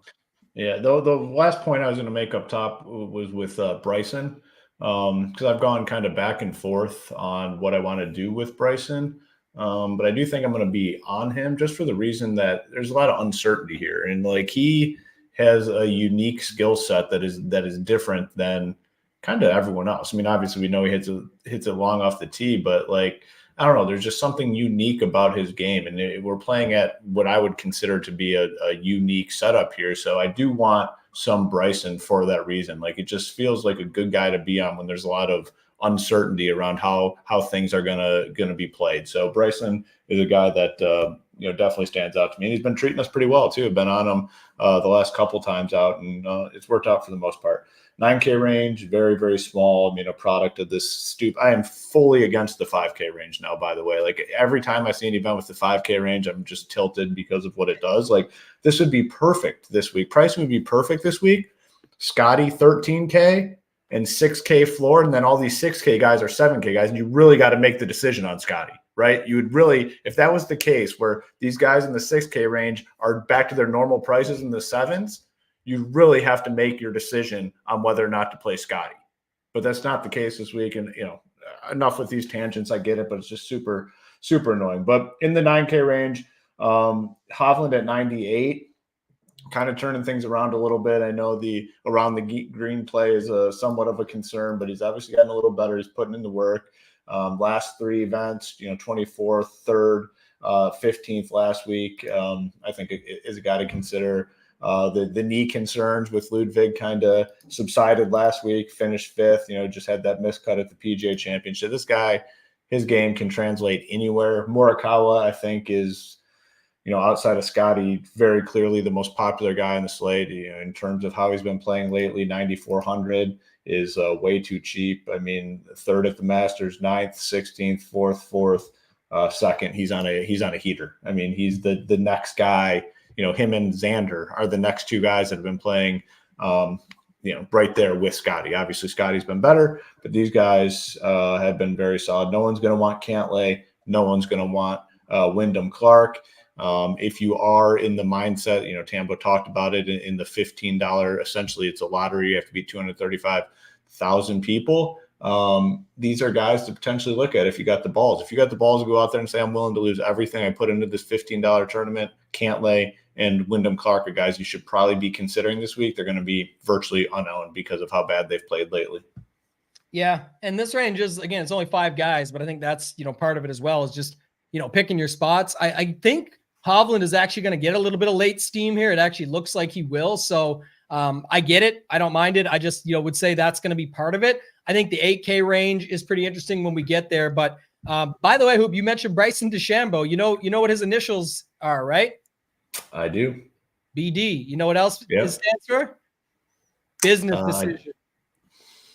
Yeah, the last point I was going to make up top was with Bryson, because I've gone kind of back and forth on what I want to do with Bryson. But I do think I'm going to be on him just for the reason that there's a lot of uncertainty here. And like, he has a unique skill set that is different than kind of everyone else. I mean, obviously we know he hits it long off the tee, but like, I don't know, there's just something unique about his game. And we're playing at what I would consider to be a unique setup here. So I do want some Bryson for that reason. Like, it just feels like a good guy to be on when there's a lot of uncertainty around how things are gonna be played. So Bryson is a guy that definitely stands out to me. And he's been treating us pretty well too. I've been on him the last couple times out, and it's worked out for the most part. 9K range, very, very small. I mean, a product of this I am fully against the 5K range now, by the way. Like, every time I see an event with the 5K range, I'm just tilted because of what it does. Like, this would be perfect this week. Price would be perfect this week. Scottie, 13K and 6K floor, and then all these 6K guys are 7K guys, and you really got to make the decision on Scottie, right? You would really, if that was the case where these guys in the 6K range are back to their normal prices in the 7s, you really have to make your decision on whether or not to play Scottie. But that's not the case this week. And, enough with these tangents. I get it, but it's just super, super annoying. But in the 9K range, Hovland at 98, kind of turning things around a little bit. I know the around the green play is somewhat of a concern, but he's obviously gotten a little better. He's putting in the work. Last 3 events, 24th, 3rd, 15th last week. I think it is a guy to consider. The knee concerns with Ludwig kind of subsided last week, finished 5th, just had that miscut at the PGA Championship. This guy, his game can translate anywhere. Morikawa, I think, is, outside of Scottie, very clearly the most popular guy on the slate. In terms of how he's been playing lately, 9,400 is way too cheap. I mean, 3rd at the Masters, 9th, 16th, 4th, 2nd. He's on a heater. I mean, he's the next guy. Him and Xander are the next 2 guys that have been playing, right there with Scottie. Obviously, Scottie's been better, but these guys have been very solid. No one's going to want Cantlay. No one's going to want Wyndham Clark. If you are in the mindset, Tambo talked about it in the $15, essentially it's a lottery. You have to beat 235,000 people. These are guys to potentially look at if you got the balls. If you got the balls to go out there and say, I'm willing to lose everything I put into this $15 tournament, Cantlay and Wyndham Clark are guys you should probably be considering this week. They're going to be virtually unowned because of how bad they've played lately. Yeah. And this range is, again, it's only 5 guys, but I think that's, part of it as well, is just, picking your spots. I think Hovland is actually going to get a little bit of late steam here. It actually looks like he will. So I get it. I don't mind it. I just, would say that's going to be part of it. I think the 8K range is pretty interesting when we get there. But by the way, Hoop, you mentioned Bryson DeChambeau. You know what his initials are, right? I do. BD. You know what else it stands for? Business decision.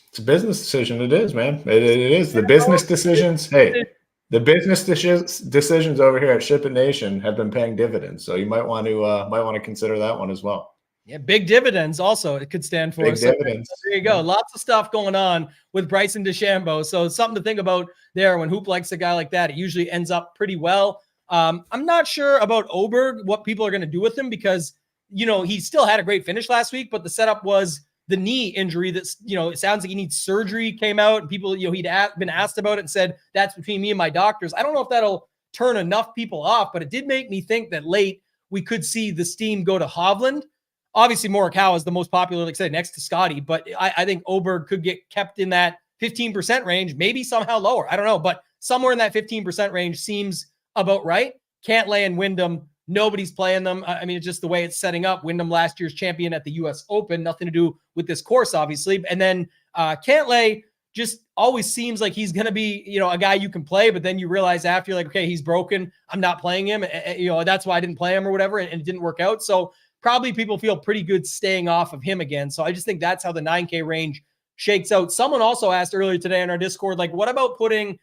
It's a business decision. It is, man. It is. The business decisions. Hey, the business decisions over here at SHIPIT Nation have been paying dividends. So you might want to consider that one as well. Yeah, big dividends also it could stand for. Big dividends. There you go. Lots of stuff going on with Bryson DeChambeau. So it's something to think about there. When Hoop likes a guy like that, it usually ends up pretty well. I'm not sure about Oberg, what people are going to do with him, because, he still had a great finish last week, but the setup was the knee injury that's, it sounds like he needs surgery, came out, and people, he'd been asked about it and said, that's between me and my doctors. I don't know if that'll turn enough people off, but it did make me think that late we could see the steam go to Hovland. Obviously, Morikawa is the most popular, like I said, next to Scottie, but I think Oberg could get kept in that 15% range, maybe somehow lower. I don't know, but somewhere in that 15% range seems about right. Cantlay and Wyndham, nobody's playing them. I mean, it's just the way it's setting up. Wyndham, last year's champion at the U.S. Open, nothing to do with this course, obviously. And then Cantlay just always seems like he's going to be, a guy you can play, but then you realize after, you're like, okay, he's broken, I'm not playing him. That's why I didn't play him or whatever, and it didn't work out. So probably people feel pretty good staying off of him again. So I just think that's how the 9K range shakes out. Someone also asked earlier today on our Discord, like, what about putting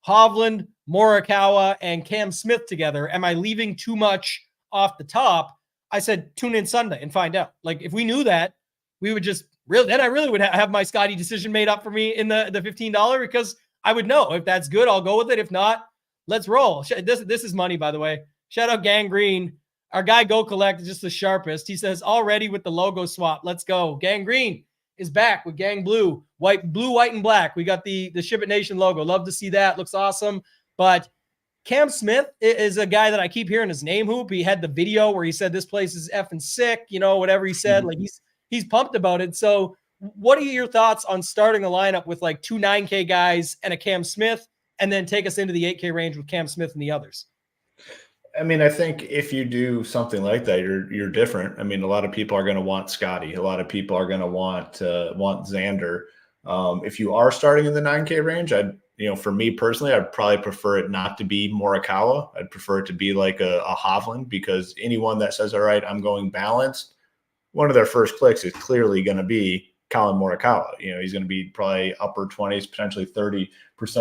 Hovland, Morikawa, and Cam Smith together? Am I leaving too much off the top? I said, tune in Sunday and find out. Like, if we knew that, we would just then I really would have my Scottie decision made up for me in the $15, because I would know if that's good, I'll go with it. If not, let's roll. This is money, by the way. Shout out Gang Green. Our guy Go Collect is just the sharpest. He says, already with the logo swap. Let's go. Gang Green is back with Gang Blue, white, and black. We got the SHIPIT Nation logo. Love to see that. Looks awesome. But Cam Smith is a guy that I keep hearing his name hoop. He had the video where he said this place is effing sick, whatever he said. Like, he's pumped about it. So what are your thoughts on starting a lineup with like 2 9K guys and a Cam Smith, and then take us into the 8K range with Cam Smith and the others? I mean, I think if you do something like that, you're different. I mean, a lot of people are going to want Scottie. A lot of people are going to want Xander. If you are starting in the 9K range, for me personally, I'd probably prefer it not to be Morikawa. I'd prefer it to be like a Hovland, because anyone that says, all right, I'm going balanced, one of their first clicks is clearly going to be Colin Morikawa. He's going to be probably upper 20s, potentially 30%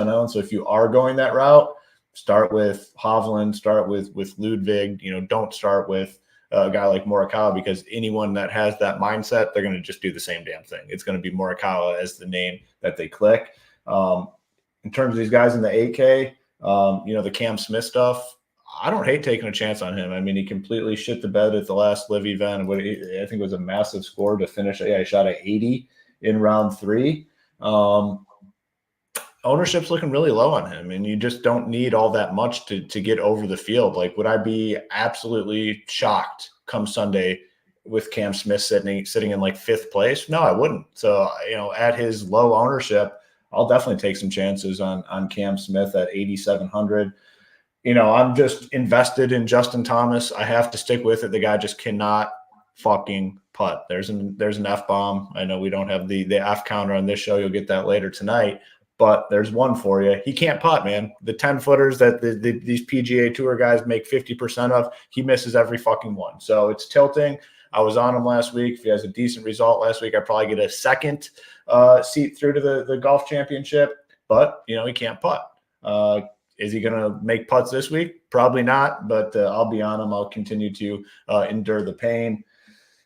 owned. So if you are going that route, start with Hovland, start with Ludwig. Don't start with a guy like Morikawa, because anyone that has that mindset, they're going to just do the same damn thing. It's going to be Morikawa as the name that they click. In terms of these guys in the 8K, the Cam Smith stuff, I don't hate taking a chance on him. I mean, he completely shit the bed at the last Live event. I think it was a massive score to finish. Yeah, he shot at 80 in round 3. Ownership's looking really low on him, and you just don't need all that much to get over the field. Like, would I be absolutely shocked come Sunday with Cam Smith sitting in like 5th place? No, I wouldn't. So, at his low ownership, I'll definitely take some chances on Cam Smith at 8,700. I'm just invested in Justin Thomas. I have to stick with it. The guy just cannot fucking putt. There's an F-bomb. I know we don't have the F counter on this show. You'll get that later tonight. But there's one for you. He can't putt, man. The 10-footers that these PGA Tour guys make 50% of, he misses every fucking one. So it's tilting. I was on him last week. If he has a decent result last week, I probably get a second seat through to the golf championship. But, he can't putt. Is he going to make putts this week? Probably not, but I'll be on him. I'll continue to endure the pain.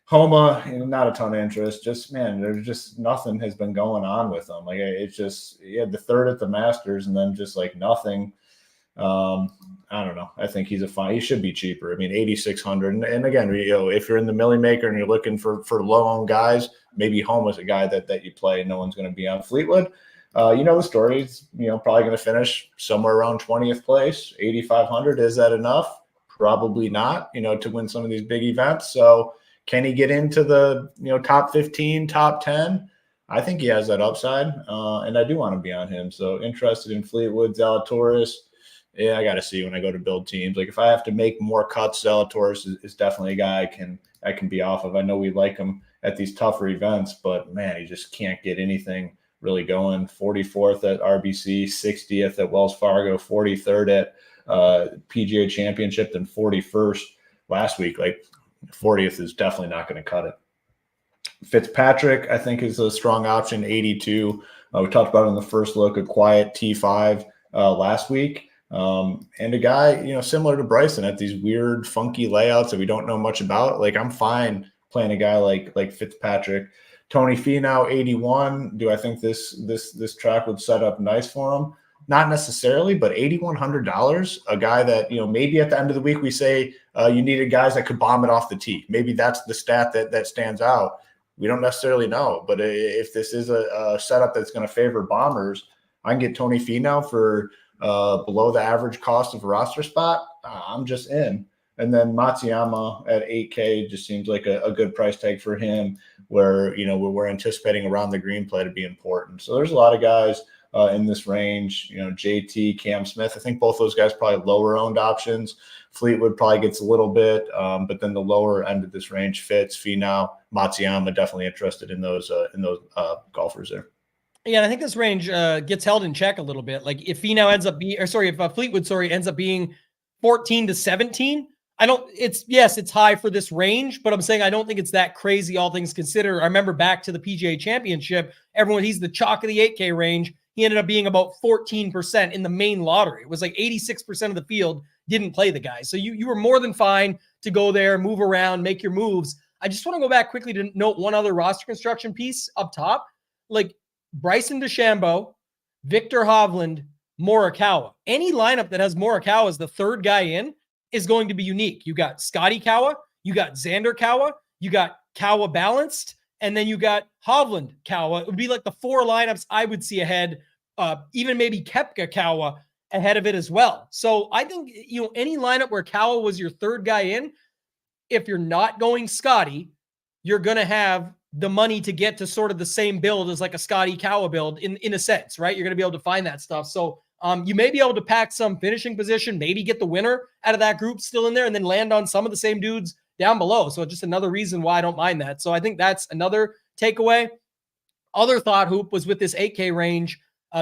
Homa, not a ton of interest. Just, man, there's just nothing has been going on with him. Like, it's just, he had the 3rd at the Masters and then just like nothing. I don't know. I think he should be cheaper. I mean, 8,600. And again, if you're in the Millie Maker and you're looking for low-owned guys, maybe Homa's a guy that you play. No one's going to be on Fleetwood. The story is, probably going to finish somewhere around 20th place, 8,500. Is that enough? Probably not, to win some of these big events. So can he get into the, top 15, top 10? I think he has that upside. And I do want to be on him. So interested in Fleetwood, Zalatoris. Yeah, I got to see when I go to build teams. Like, if I have to make more cuts, Zalatoris is definitely a guy I can be off of. I know we like him at these tougher events, but man, he just can't get anything really going. 44th at RBC, 60th at Wells Fargo, 43rd at PGA Championship, and 41st last week. Like, 40th is definitely not going to cut it. Fitzpatrick, I think, is a strong option, 82. We talked about it in the first look, a quiet T5 last week. And a guy, similar to Bryson at these weird, funky layouts that we don't know much about. Like, I'm fine playing a guy like Fitzpatrick. Tony Finau, 81. Do I think this track would set up nice for him? Not necessarily, but $8,100, a guy that, maybe at the end of the week we say you needed guys that could bomb it off the tee. Maybe that's the stat that stands out. We don't necessarily know. But if this is a setup that's going to favor bombers, I can get Tony Finau for below the average cost of a roster spot, I'm just in. And then Matsuyama at 8K just seems like a good price tag for him, where, you know, we're anticipating around the green play to be important. So there's a lot of guys in this range, you know, JT, Cam Smith. I think both those guys probably lower owned options. Fleetwood probably gets a little bit, but then the lower end of this range fits. Finau, Matsuyama, definitely interested in those golfers there. Yeah, and I think this range gets held in check a little bit. Like if Finau ends up being, or sorry, if Fleetwood, ends up being 14 to 17, it's high for this range, but I'm saying I don't think it's that crazy, all things considered. I remember back to the PGA Championship, he's the chalk of the 8K range. He ended up being about 14% in the main lottery. It was like 86% of the field didn't play the guy. So you were more than fine to go there, move around, make your moves. I just want to go back quickly to note one other roster construction piece up top. Like Bryson DeChambeau, Victor Hovland, Morikawa. Any lineup that has Morikawa as the third guy in is going to be unique. You got Scottie Kawa, you got Xander Kawa, you got Kawa balanced, and then you got Hovland Kawa. It would be like the four lineups I would see ahead, even maybe Koepka Kawa ahead of it as well. So I think, you know, any lineup where Kawa was your third guy in, if you're not going Scottie, you're going to have the money to get to sort of the same build as like a Scottie Kawa build in a sense, right? You're going to be able to find that stuff. So you may be able to pack some finishing position, maybe get the winner out of that group still in there, and then land on some of the same dudes down below. So just another reason why I don't mind that. So I think that's another takeaway. Other thought, Hoop, was with this 8K range.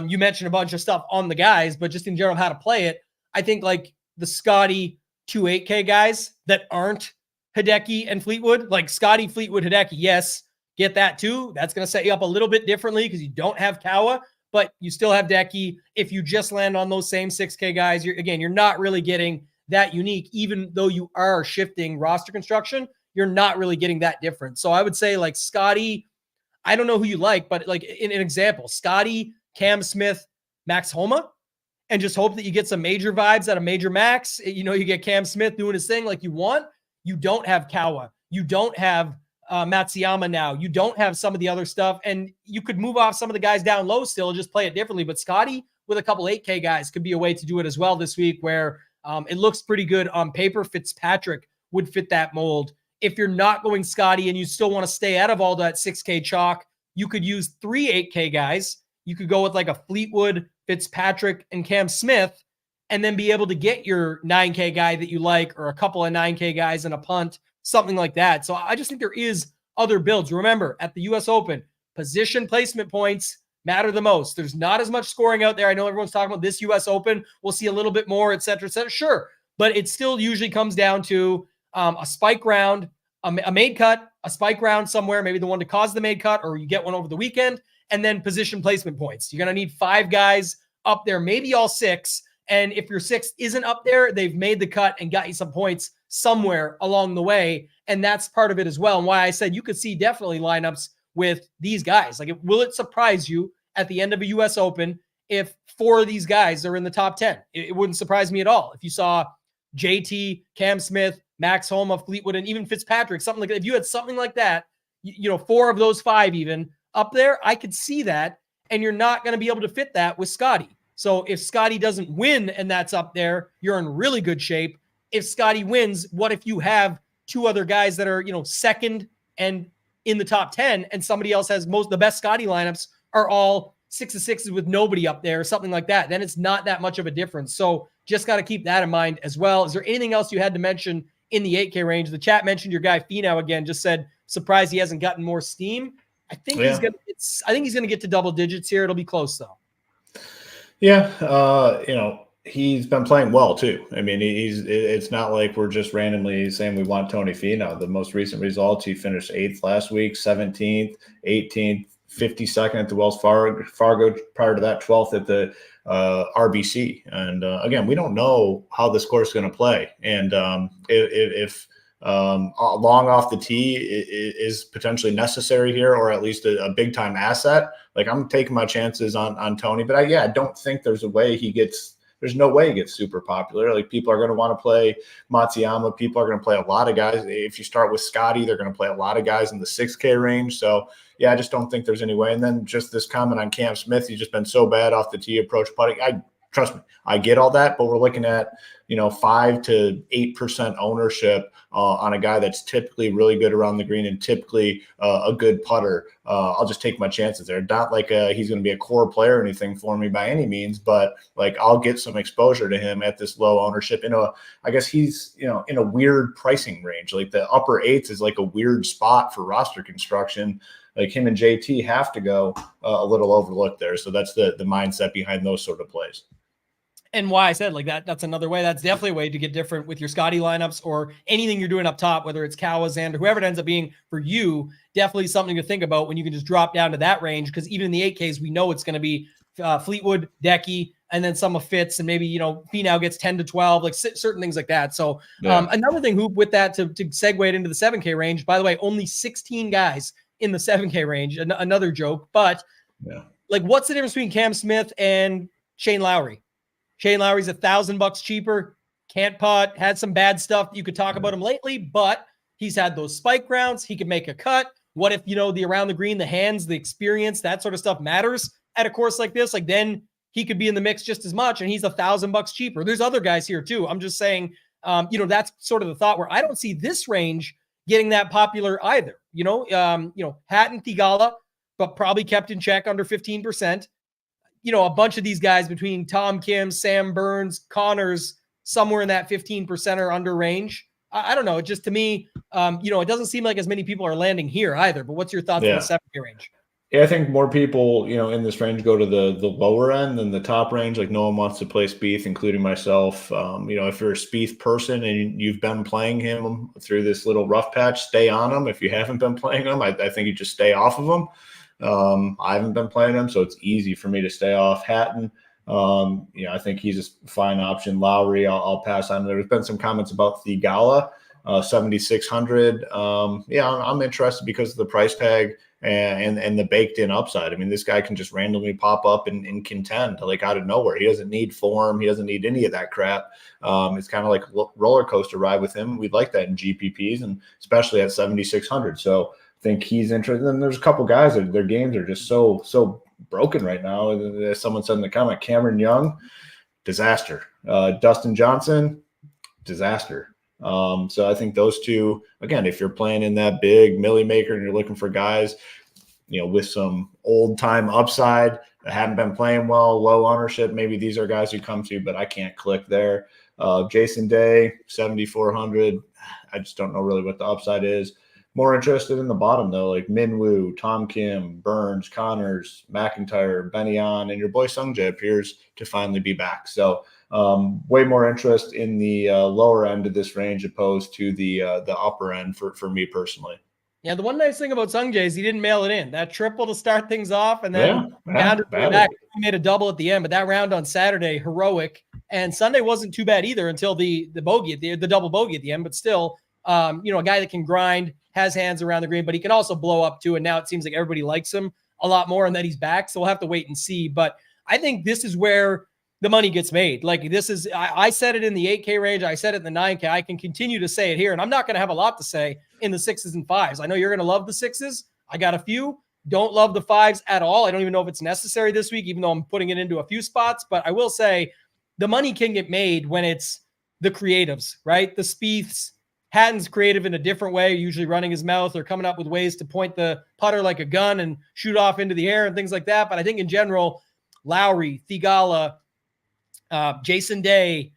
You mentioned a bunch of stuff on the guys, but just in general how to play it. I think like the Scottie 2 8K guys that aren't Hideki and Fleetwood, like Scottie, Fleetwood, Hideki, yes, get that too. That's going to set you up a little bit differently because you don't have Kawa, but you still have Decky. If you just land on those same 6K guys, you're not really getting that unique, even though you are shifting roster construction, you're not really getting that different. So I would say like Scottie, I don't know who you like, but like in an example, Scottie, Cam Smith, Max Homa, and just hope that you get some major vibes out of Major Max. You know, you get Cam Smith doing his thing like you want. You don't have Kawa. You don't have Matsuyama now. You don't have some of the other stuff, and you could move off some of the guys down low still and just play it differently. But Scottie with a couple 8K guys could be a way to do it as well this week, where it looks pretty good on paper. Fitzpatrick would fit that mold. If you're not going Scottie and you still want to stay out of all that 6K chalk, you could use 3 8K guys. You could go with like a Fleetwood, Fitzpatrick, and Cam Smith, and then be able to get your 9K guy that you like, or a couple of 9K guys and a punt, something like that. So I just think there is other builds. Remember, at the US Open, position placement points matter the most. There's not as much scoring out there. I know everyone's talking about this US Open. We'll see a little bit more, et cetera, et cetera. Sure. But it still usually comes down to a spike round, a made cut, a spike round somewhere, maybe the one to cause the made cut, or you get one over the weekend, and then position placement points. You're going to need 5 guys up there, maybe all 6. And if your 6th isn't up there, they've made the cut and got you some points somewhere along the way. And that's part of it as well. And why I said you could see definitely lineups with these guys. Like, will it surprise you at the end of a US Open if 4 of these guys are in the top 10? It wouldn't surprise me at all. If you saw JT, Cam Smith, Max Homa, Fleetwood, and even Fitzpatrick, something like that. If you had something like that, 4 of those 5 even up there, I could see that. And you're not going to be able to fit that with Scottie. So if Scottie doesn't win and that's up there, you're in really good shape. If Scottie wins, what if you have 2 other guys that are, second and in the top 10, and somebody else has the best Scottie lineups are all 6 of 6s with nobody up there, or something like that? Then it's not that much of a difference. So just got to keep that in mind as well. Is there anything else you had to mention in the 8K range? The chat mentioned your guy Finau again, just said surprised he hasn't gotten more steam. I think he's gonna get to double digits here. It'll be close though. Yeah, he's been playing well too. I mean, it's not like we're just randomly saying we want Tony Finau. The most recent results, he finished 8th last week, 17th, 18th, 52nd at the Wells Fargo. Prior to that, 12th at the RBC. And again, we don't know how this course is going to play. And if long off the tee is potentially necessary here, or at least a big time asset, like I'm taking my chances on Tony. But I don't think there's no way he gets super popular. Like, people are going to want to play Matsuyama. People are going to play a lot of guys. If you start with Scottie, they're going to play a lot of guys in the 6K range. So yeah, I just don't think there's any way. And then just this comment on Cam Smith, he's just been so bad off the tee approach putting. I Trust me, I get all that, but we're looking at, 5 to 8% ownership on a guy that's typically really good around the green and typically a good putter. I'll just take my chances there. Not like he's going to be a core player or anything for me by any means, but like I'll get some exposure to him at this low ownership. I guess he's, in a weird pricing range. Like the upper eights is like a weird spot for roster construction. Like him and JT have to go a little overlooked there. So that's the mindset behind those sort of plays. And why I said like that's another way. That's definitely a way to get different with your Scottie lineups or anything you're doing up top, whether it's Kawa, Xander, whoever it ends up being for you. Definitely something to think about when you can just drop down to that range, because even in the 8Ks, we know it's going to be Fleetwood, Decky, and then some of Fitz, and maybe Finau gets 10 to 12, like certain things like that. So another thing, Hoop, with that to segue it into the 7K range. By the way, only 16 guys in the 7K range. Another joke, but like, what's the difference between Cam Smith and Shane Lowry? Shane Lowry's $1,000 cheaper, can't putt, had some bad stuff that you could talk about him lately, but he's had those spike rounds. He could make a cut. What if, the around the green, the hands, the experience, that sort of stuff matters at a course like this? Like, then he could be in the mix just as much, and he's $1,000 cheaper. There's other guys here too. I'm just saying, that's sort of the thought where I don't see this range getting that popular either. Hatton, Thigala, but probably kept in check under 15%. A bunch of these guys between Tom Kim, Sam Burns, Connors, somewhere in that 15% or under range. I don't know. It just, to me, it doesn't seem like as many people are landing here either. But what's your thoughts on the 7K range? Yeah, I think more people, in this range go to the lower end than the top range. Like, no one wants to play Spieth, including myself. If you're a Spieth person and you've been playing him through this little rough patch, stay on him. If you haven't been playing him, I think you just stay off of him. I haven't been playing him, so it's easy for me to stay off Hatton. I think he's a fine option. Lowry, I'll pass on. There's been some comments about Thigala, 7,600. I'm interested because of the price tag and the baked in upside. I mean, this guy can just randomly pop up and contend like out of nowhere. He doesn't need form. He doesn't need any of that crap. It's kind of like a roller coaster ride with him. We'd like that in GPPs, and especially at 7,600. So I think he's interested. And there's a couple guys that their games are just so broken right now. As someone said in the comment, Cameron Young, disaster. Dustin Johnson, disaster. So I think those two, again, if you're playing in that big millie maker and you're looking for guys, with some old time upside that haven't been playing well, low ownership, maybe these are guys who come to, but I can't click there. Jason Day, 7,400. I just don't know really what the upside is. More interested in the bottom, though, like Minwoo, Tom Kim, Burns, Connors, McIntyre, Benyon, and your boy Sungjae appears to finally be back. So way more interest in the lower end of this range opposed to the upper end for me personally. Yeah, the one nice thing about Sungjae is he didn't mail it in. That triple to start things off, and then back, he made a double at the end. But that round on Saturday, heroic. And Sunday wasn't too bad either until the bogey, the double bogey at the end. But still, a guy that can grind, has hands around the green, but he can also blow up too. And now it seems like everybody likes him a lot more and that he's back. So we'll have to wait and see. But I think this is where the money gets made. Like, this is, I said it in the 8K range. I said it in the 9K. I can continue to say it here, and I'm not going to have a lot to say in the 6s and 5s. I know you're going to love the 6s. I got a few. Don't love the 5s at all. I don't even know if it's necessary this week, even though I'm putting it into a few spots. But I will say the money can get made when it's the creatives, right? The Spieths. Hatton's creative in a different way, usually running his mouth or coming up with ways to point the putter like a gun and shoot off into the air and things like that. But I think in general, Lowry, Thigala, Jason Day,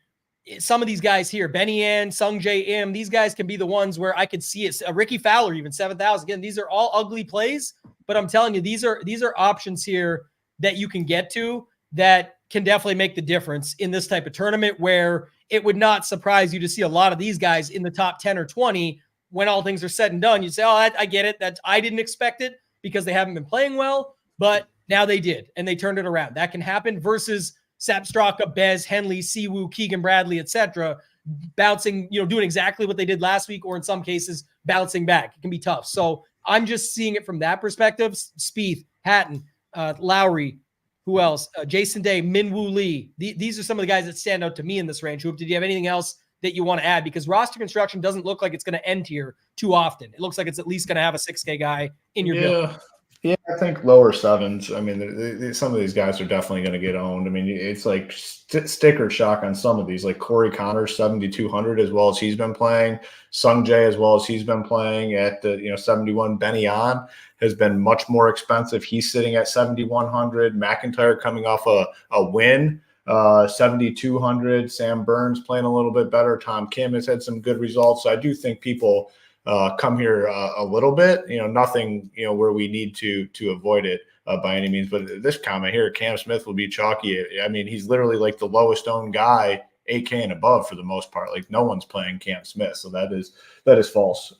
some of these guys here, Benny Ann, Sungjae Im, these guys can be the ones where I could see it. Ricky Fowler, even 7,000. Again, these are all ugly plays, but I'm telling you, these are options here that you can get to that can definitely make the difference in this type of tournament, where it would not surprise you to see a lot of these guys in the top 10 or 20 when all things are said and done. You'd say, oh, I get it. I didn't expect it because they haven't been playing well, but now they did, and they turned it around. That can happen versus Sepp Straka, Bez, Henley, Siwoo, Keegan Bradley, etc., bouncing, doing exactly what they did last week, or in some cases, bouncing back. It can be tough. So I'm just seeing it from that perspective. Spieth, Hatton, Lowry, who else? Jason Day, Minwoo Lee. These are some of the guys that stand out to me in this range. Hoop, did you have anything else that you want to add? Because roster construction doesn't look like it's going to end here too often. It looks like it's at least going to have a 6K guy in your build. Yeah, I think lower sevens. I mean, some of these guys are definitely going to get owned. I mean, it's like sticker shock on some of these, like Corey Connors, 7,200 as well as he's been playing. Sung Jae as well as he's been playing at the 71. Benny On has been much more expensive. He's sitting at 7,100. McIntyre coming off a win, 7,200. Sam Burns playing a little bit better. Tom Kim has had some good results. So I do think people come here a little bit, nothing, where we need to avoid it by any means. But this comment here, Cam Smith will be chalky. I mean, he's literally like the lowest owned guy, 8K and above for the most part. Like no one's playing Cam Smith. So that is false.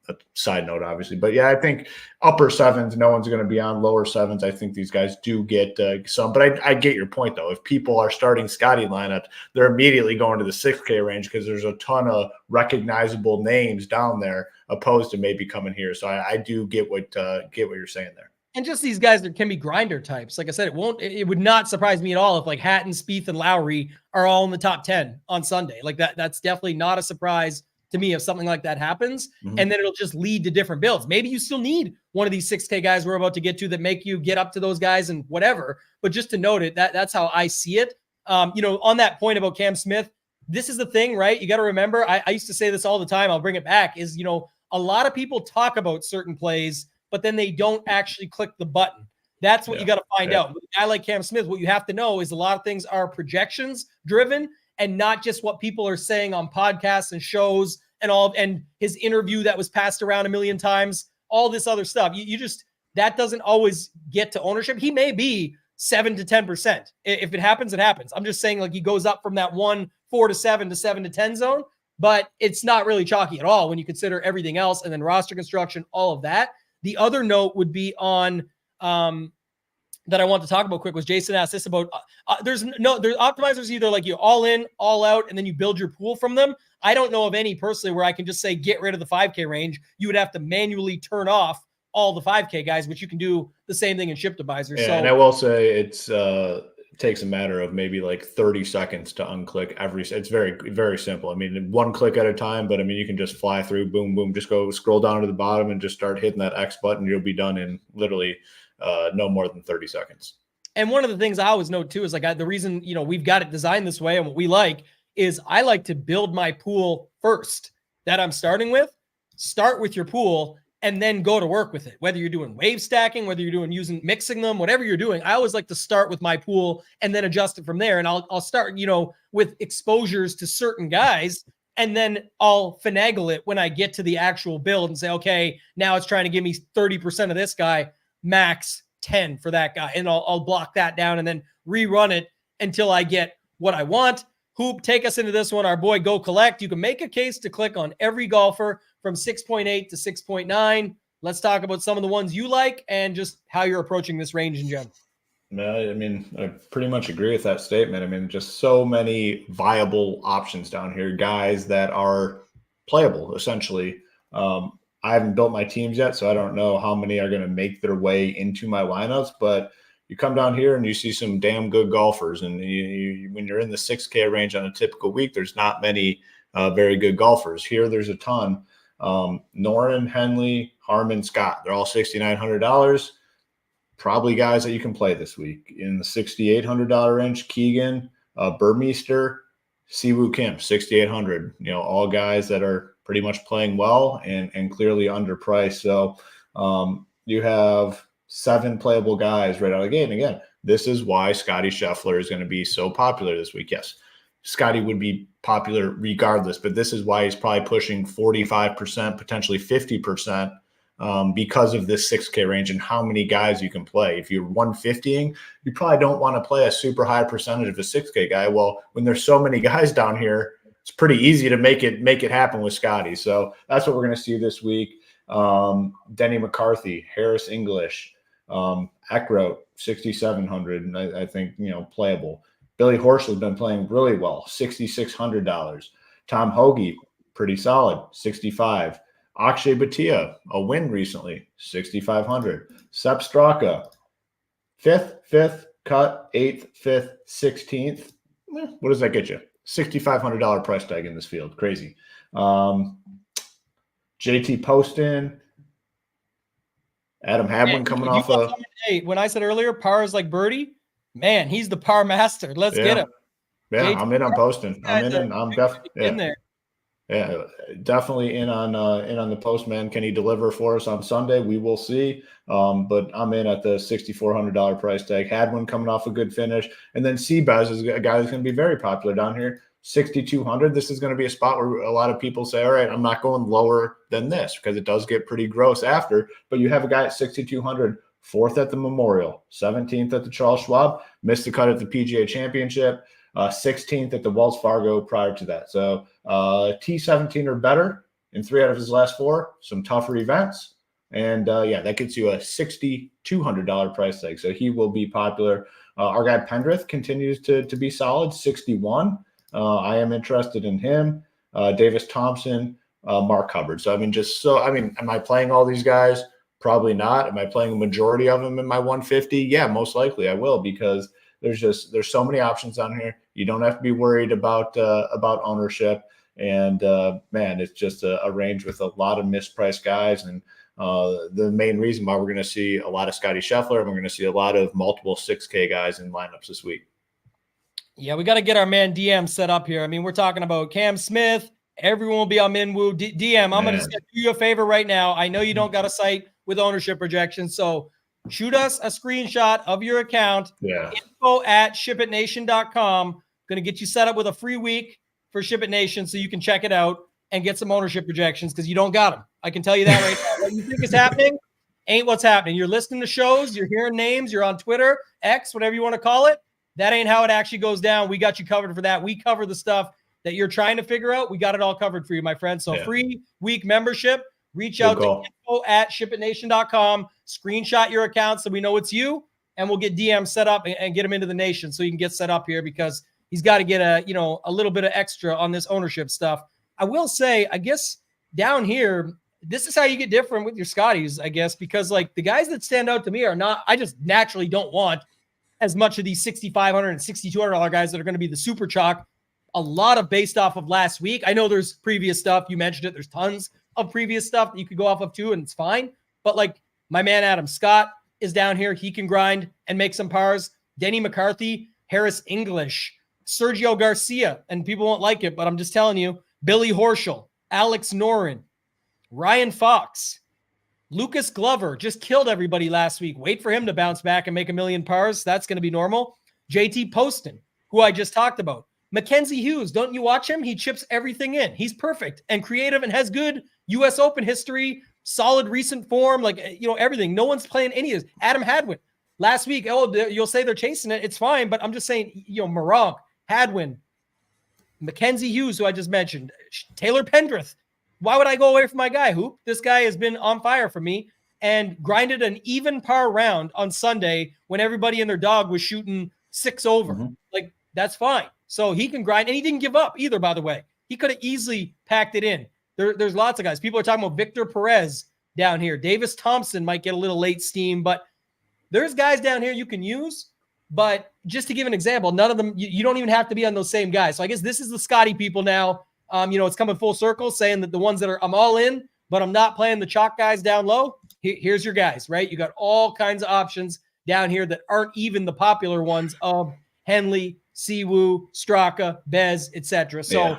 A side note, obviously. But yeah, I think upper sevens, no one's going to be on. Lower sevens, I think these guys do get some. But I get your point, though. If people are starting Scottie lineups, they're immediately going to the 6K range because there's a ton of recognizable names down there opposed to maybe coming here. So I do get what you're saying there. And just these guys that can be grinder types. Like I said, it would not surprise me at all if like Hatton, Spieth, and Lowry are all in the top 10 on Sunday. Like that's definitely not a surprise to me if something like that happens. Mm-hmm. And then it'll just lead to different builds. Maybe you still need one of these 6K guys we're about to get to that make you get up to those guys and whatever. But just to note it, that's how I see it. On that point about Cam Smith, this is the thing, right? You got to remember, I used to say this all the time. I'll bring it back is, a lot of people talk about certain plays, but then they don't actually click the button. That's what you got to find out. With a guy like Cam Smith, what you have to know is a lot of things are projections driven and not just what people are saying on podcasts and shows and his interview that was passed around a million times, all this other stuff. You just, that doesn't always get to ownership. He may be 7 to 10%. If it happens, it happens. I'm just saying like he goes up from that 4 to 7 to 7 to 10 zone, but it's not really chalky at all when you consider everything else and then roster construction, all of that. The other note would be on that I want to talk about quick was Jason asked this about there's optimizers either like you all in, all out, and then you build your pool from them. I don't know of any personally where I can just say get rid of the 5K range. You would have to manually turn off all the 5K guys, which you can do the same thing in SHIPIT. Yeah, so, and I will say it takes a matter of maybe like 30 seconds to unclick it's very, very simple. I mean, one click at a time, but I mean, you can just fly through, boom, boom, just go scroll down to the bottom and just start hitting that X button. You'll be done in literally no more than 30 seconds. And one of the things I always note too is like the reason, we've got it designed this way and what we like is I like to build my pool first that I'm starting with. Start with your pool and then go to work with it. Whether you're doing wave stacking, whether you're mixing them, whatever you're doing, I always like to start with my pool and then adjust it from there. And I'll start, with exposures to certain guys, and then I'll finagle it when I get to the actual build and say, okay, now it's trying to give me 30% of this guy, max 10 for that guy. And I'll block that down and then rerun it until I get what I want. Hoop, take us into this one. Our boy Go Collect. You can make a case to click on every golfer from 6.8 to 6.9. Let's talk about some of the ones you like and just how you're approaching this range in general. I mean, I pretty much agree with that statement. I mean, just so many viable options down here, guys that are playable, essentially. I haven't built my teams yet, so I don't know how many are going to make their way into my lineups, but you come down here and you see some damn good golfers. And when you're in the 6K range on a typical week, there's not many very good golfers. Here, there's a ton. Noren, Henley, Harman, Scott. They're all $6,900. Probably guys that you can play this week. In the $6,800 range, Keegan, Burmeister, Siwoo Kim, $6,800. All guys that are pretty much playing well and clearly underpriced. So you have 7 playable guys right out of the gate. And again, this is why Scottie Scheffler is going to be so popular this week. Yes, Scottie would be popular regardless, but this is why he's probably pushing 45%, potentially 50%, because of this 6K range and how many guys you can play. If you're 150ing, you probably don't want to play a super high percentage of a 6K guy. Well, when there's so many guys down here, it's pretty easy to make it happen with Scottie. So that's what we're going to see this week. Denny McCarthy, Harris English, Eckroat, 6,700. I think, playable. Billy Horschel's been playing really well, $6,600. Tom Hoagie, pretty solid, 65. Akshay Bhatia, a win recently, 6,500. Sepp Straka, 5th, cut, 8th, 5th, 16th. What does that get you? $6,500 price tag in this field. Crazy. JT Poston, Adam Hadwin coming off a. Hey, when I said earlier, par is like birdie, man, he's the par master. Let's get him. Yeah, I'm in on Poston. I'm in, and I'm definitely in there. Yeah, definitely in on the Postman. Can he deliver for us on Sunday? We will see. But I'm in at the $6,400 price tag. Hadwin coming off a good finish, and then Seabass is a guy who's going to be very popular down here. 6,200. This is going to be a spot where a lot of people say, all right, I'm not going lower than this because it does get pretty gross after. But you have a guy at 6,200, 4th at the Memorial, 17th at the Charles Schwab, missed the cut at the PGA Championship, 16th at the Wells Fargo prior to that. So T17 or better in 3 out of his last 4, some tougher events. And that gets you a $6,200 price tag. So he will be popular. Our guy Pendrith continues to be solid, 61. I am interested in him. Davis Thompson, Mark Hubbard. So, am I playing all these guys? Probably not. Am I playing a majority of them in my 150? Yeah, most likely I will, because there's so many options on here. You don't have to be worried about ownership. And man, it's just a range with a lot of mispriced guys. And the main reason why we're going to see a lot of Scottie Scheffler and we're going to see a lot of multiple 6K guys in lineups this week. Yeah, we got to get our man DM set up here. I mean, we're talking about Cam Smith. Everyone will be on Minwoo. DM, I'm going to do you a favor right now. I know you don't got a site with ownership projections, so shoot us a screenshot of your account. Yeah. info@shipitnation.com. Going to get you set up with a free week for Ship It Nation so you can check it out and get some ownership projections because you don't got them. I can tell you that right now. What you think is happening ain't what's happening. You're listening to shows, you're hearing names, you're on Twitter, X, whatever you want to call it. That ain't how it actually goes down. We got you covered for that. We cover the stuff that you're trying to figure out. We got it all covered for you, my friend. So free week membership. Reach out to info@shipitnation.com. Screenshot your account so we know it's you, and we'll get DM set up and get him into the nation so you can get set up here because he's got to get a little bit of extra on this ownership stuff. I will say, I guess down here, this is how you get different with your Scotties, I guess, because like the guys that stand out to me are not, I just naturally don't want as much of these $6,500 and $6,200 guys that are going to be the super chalk. A lot of based off of last week. I know there's previous stuff. You mentioned it. There's tons of previous stuff that you could go off of too, and it's fine. But like my man Adam Scott is down here. He can grind and make some pars. Denny McCarthy, Harris English, Sergio Garcia, and people won't like it, but I'm just telling you, Billy Horschel, Alex Noren, Ryan Fox, Lucas Glover just killed everybody last week. Wait for him to bounce back and make a million pars. That's going to be normal. JT Poston, who I just talked about. Mackenzie Hughes, don't you watch him? He chips everything in. He's perfect and creative and has good U.S. Open history, solid recent form, everything. No one's playing any of this. Adam Hadwin, last week, you'll say they're chasing it. It's fine, but I'm just saying, Meronk, Hadwin, Mackenzie Hughes, who I just mentioned, Taylor Pendrith. Why would I go away from my guy, Hoop? This guy has been on fire for me and grinded an even par round on Sunday when everybody and their dog was shooting 6 over. Mm-hmm. Like, that's fine. So he can grind, and he didn't give up either, by the way. He could have easily packed it in. There's lots of guys. People are talking about Victor Perez down here. Davis Thompson might get a little late steam, but there's guys down here you can use. But just to give an example, none of them, you don't even have to be on those same guys. So I guess this is the Scotty people now. It's coming full circle saying that the ones that I'm all in, but I'm not playing the chalk guys down low. Here's your guys, right? You got all kinds of options down here that aren't even the popular ones of Henley, Siwoo, Straka, Bez, etc. So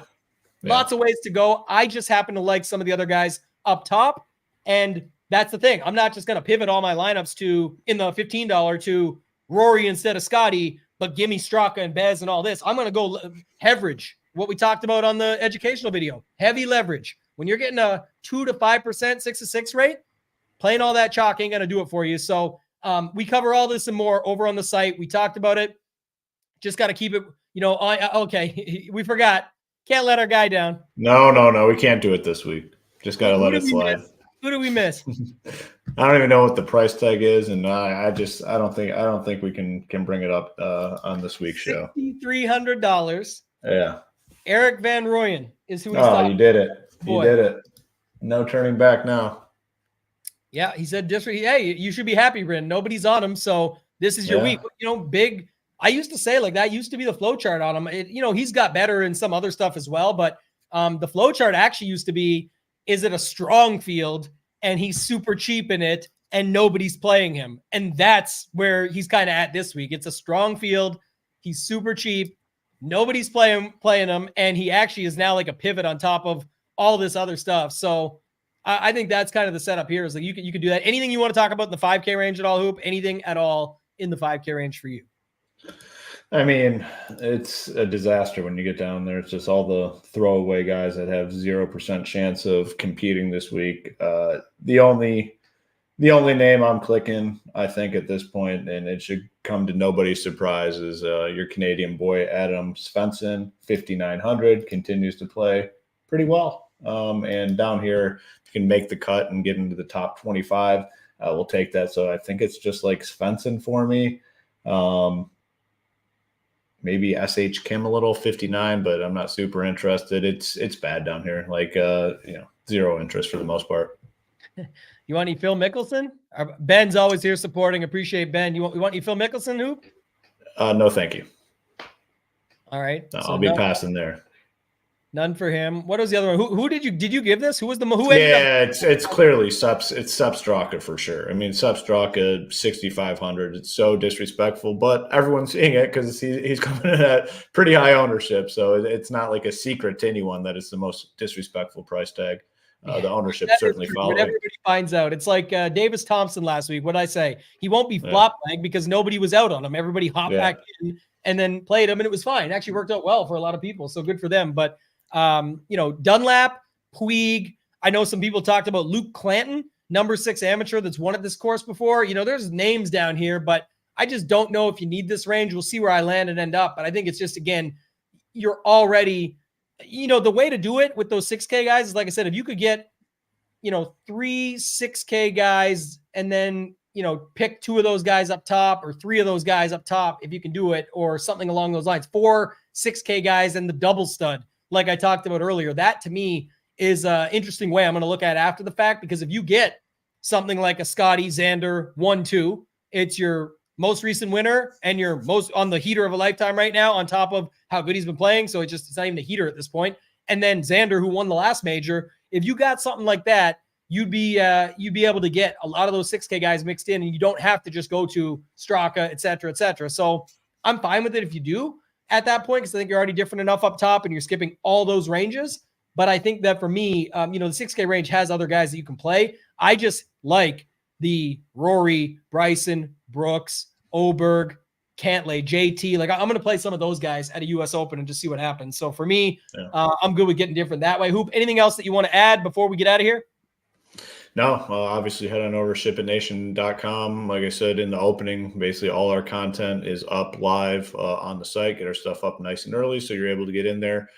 lots of ways to go. I just happen to like some of the other guys up top. And that's the thing. I'm not just going to pivot all my lineups to in the $15 to Rory instead of Scotty, but give me Straka and Bez and all this. I'm going to go leverage, what we talked about on the educational video. Heavy leverage. When you're getting a 2 to 5%, 6-6 rate, playing all that chalk ain't going to do it for you. So we cover all this and more over on the site. We talked about it. Just got to keep it, okay, we forgot. Can't let our guy down. No. We can't do it this week. Just got to let it slide. Who do we miss? I don't even know what the price tag is, and I don't think we can bring it up on this week's show. $6,300. Yeah. Eric Van Rooyen is who he's talking. You did it. You did it. No turning back now. Yeah, he said, hey, you should be happy, Rin. Nobody's on him, so this is your week. Big. I used to say that used to be the flow chart on him. He's got better in some other stuff as well, but the flow chart actually used to be, is it a strong field and he's super cheap in it and nobody's playing him. And that's where he's kind of at this week. It's a strong field. He's super cheap. Nobody's playing him. And he actually is now like a pivot on top of all this other stuff. So I think that's kind of the setup here, is like you can do that. Anything you want to talk about in the 5K range at all, Hoop? Anything at all in the 5K range for you? I mean, it's a disaster when you get down there. It's just all the throwaway guys that have 0% chance of competing this week. The only name I'm clicking, I think, at this point, and it should come to nobody's surprise, is your Canadian boy, Adam Svensson, 5,900, continues to play pretty well. And down here, you can make the cut and get into the top 25. We'll take that. So I think it's just like Svensson for me. Maybe SH Kim a little, 59, but I'm not super interested. It's bad down here. Like, zero interest for the most part. You want any Phil Mickelson? Ben's always here supporting. Appreciate Ben. You want any Phil Mickelson, Hoop? No, thank you. All right. No, so I'll be passing there. None for him. What was the other one? Who did you give this? Who was the who? Yeah, it's clearly it's Straka for sure. I mean, Straka 6,500. It's so disrespectful, but everyone's seeing it because he's coming in at pretty high ownership. So it's not like a secret to anyone that it's the most disrespectful price tag. The ownership certainly following. Everybody finds out. It's like Davis Thompson last week. What did I say? He won't be flop flagged because nobody was out on him. Everybody hopped back in and then played him, and it was fine. It actually worked out well for a lot of people. So good for them. But Dunlap, Puig. I know some people talked about Luke Clanton, number 6 amateur that's won at this course before. There's names down here, but I just don't know if you need this range. We'll see where I land and end up. But I think it's just, again, you're already, the way to do it with those 6K guys is, like I said, if you could get, 3 6K guys and then, pick 2 of those guys up top or 3 of those guys up top, if you can do it, or something along those lines, 4 6K guys and the double stud, like I talked about earlier. That to me is an interesting way I'm going to look at after the fact, because if you get something like a Scottie, Xander 1-2, it's your most recent winner and you're most on the heater of a lifetime right now, on top of how good he's been playing. So it's not even a heater at this point. And then Xander, who won the last major, if you got something like that, you'd be able to get a lot of those 6K guys mixed in, and you don't have to just go to Straka, et cetera, et cetera. So I'm fine with it if you do at that point, because I think you're already different enough up top and you're skipping all those ranges. But I think that for me, the 6K range has other guys that you can play. I just like the Rory, Bryson, Brooks, Oberg, Cantlay, JT. Like, I'm going to play some of those guys at a U.S. Open and just see what happens. So for me, I'm good with getting different that way. Hoop, anything else that you want to add before we get out of here? No, obviously head on over to SHIPITNation.com. Like I said in the opening, basically all our content is up live on the site. Get our stuff up nice and early so you're able to get in there,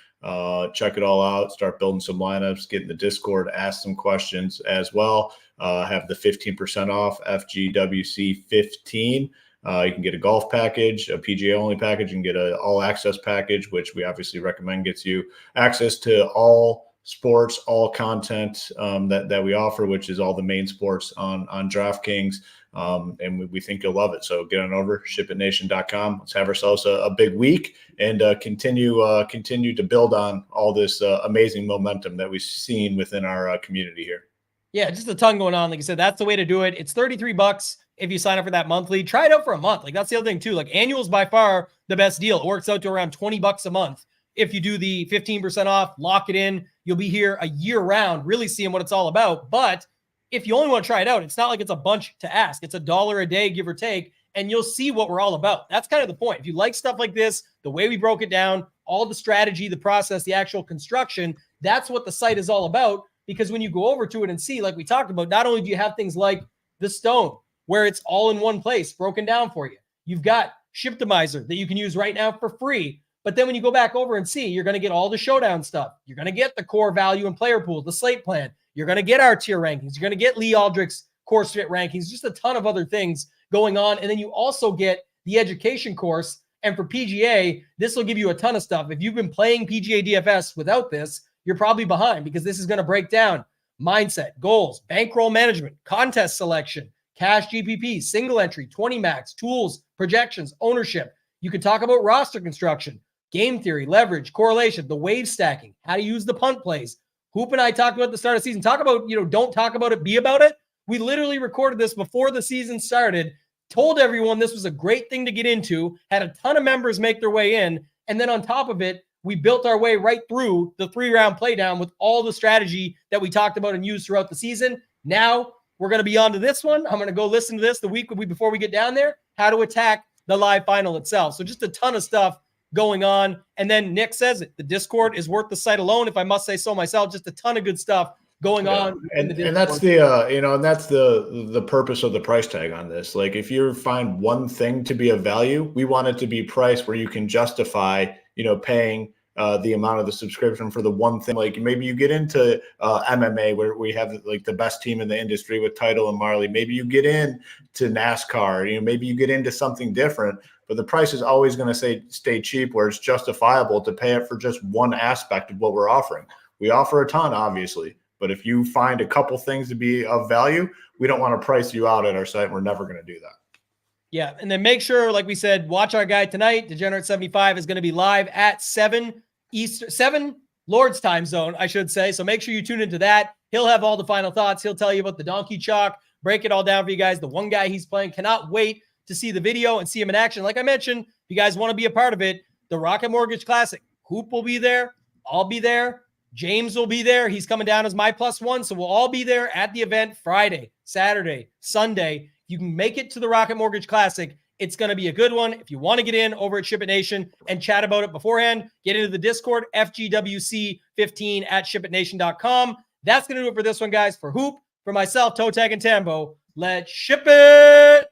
check it all out, start building some lineups, get in the Discord, ask some questions as well. Have the 15% off FGWC 15. You can get a golf package, a PGA only package, and get an all access package, which we obviously recommend gets you access to all sports, all content that we offer, which is all the main sports on DraftKings. And we think you'll love it. So get on over SHIPITNation.com. Let's have ourselves a big week and continue to build on all this amazing momentum that we've seen within our community here. Yeah, just a ton going on. Like I said, that's the way to do it. It's $33 if you sign up for that monthly. Try it out for a month. Like, that's the other thing too. Like, annual is by far the best deal. It works out to around $20 a month. If you do the 15% off, lock it in, you'll be here a year round, really seeing what it's all about. But if you only want to try it out, it's not like it's a bunch to ask. It's $1 a day, give or take, and you'll see what we're all about. That's kind of the point. If you like stuff like this, the way we broke it down, all the strategy, the process, the actual construction, that's what the site is all about. Because when you go over to it and see, like we talked about, not only do you have things like the Stone, where it's all in one place, broken down for you. You've got Shiptimizer that you can use right now for free. But then when you go back over and see, you're going to get all the showdown stuff. You're going to get the core value and player pool, the slate plan. You're going to get our tier rankings. You're going to get Lee Aldrich's course fit rankings, just a ton of other things going on. And then you also get the education course. And for PGA, this will give you a ton of stuff. If you've been playing PGA DFS without this, you're probably behind, because this is going to break down mindset, goals, bankroll management, contest selection, cash GPP, single entry, 20 max, tools, projections, ownership. You can talk about roster construction, game theory, leverage, correlation, the wave stacking, how to use the punt plays. Hoop and I talked about at the start of the season. Talk about, don't talk about it, be about it. We literally recorded this before the season started, told everyone this was a great thing to get into, had a ton of members make their way in. And then on top of it, we built our way right through the 3-round playdown with all the strategy that we talked about and used throughout the season. Now we're going to be on to this one. I'm going to go listen to this the week before we get down there, how to attack the live final itself. So just a ton of stuff going on. And then Nick says it, the Discord is worth the site alone, if I must say so myself. Just a ton of good stuff going on. And that's the purpose of the price tag on this. Like, if you find one thing to be of value, we want it to be priced where you can justify, paying the amount of the subscription for the one thing. Like, maybe you get into MMA, where we have like the best team in the industry with Title and Marley. Maybe you get into NASCAR, maybe you get into something different, but the price is always going to stay cheap, where it's justifiable to pay it for just one aspect of what we're offering. We offer a ton, obviously, but if you find a couple things to be of value, we don't want to price you out at our site. We're never going to do that. Yeah. And then make sure, like we said, watch our guy tonight. Degenerate 75 is going to be live at 7 Lord's time zone, I should say. So make sure you tune into that. He'll have all the final thoughts. He'll tell you about the donkey chalk, break it all down for you guys. The one guy he's playing, cannot wait to see the video and see him in action. Like I mentioned, if you guys want to be a part of it, the Rocket Mortgage Classic, Hoop will be there. I'll be there. James will be there. He's coming down as my +1. So we'll all be there at the event Friday, Saturday, Sunday. You can make it to the Rocket Mortgage Classic. It's going to be a good one. If you want to get in over at SHIPIT Nation and chat about it beforehand, get into the Discord, FGWC15 at SHIPITNation.com. That's going to do it for this one, guys. For Hoop, for myself, ToeTagginTambo, let's ship it.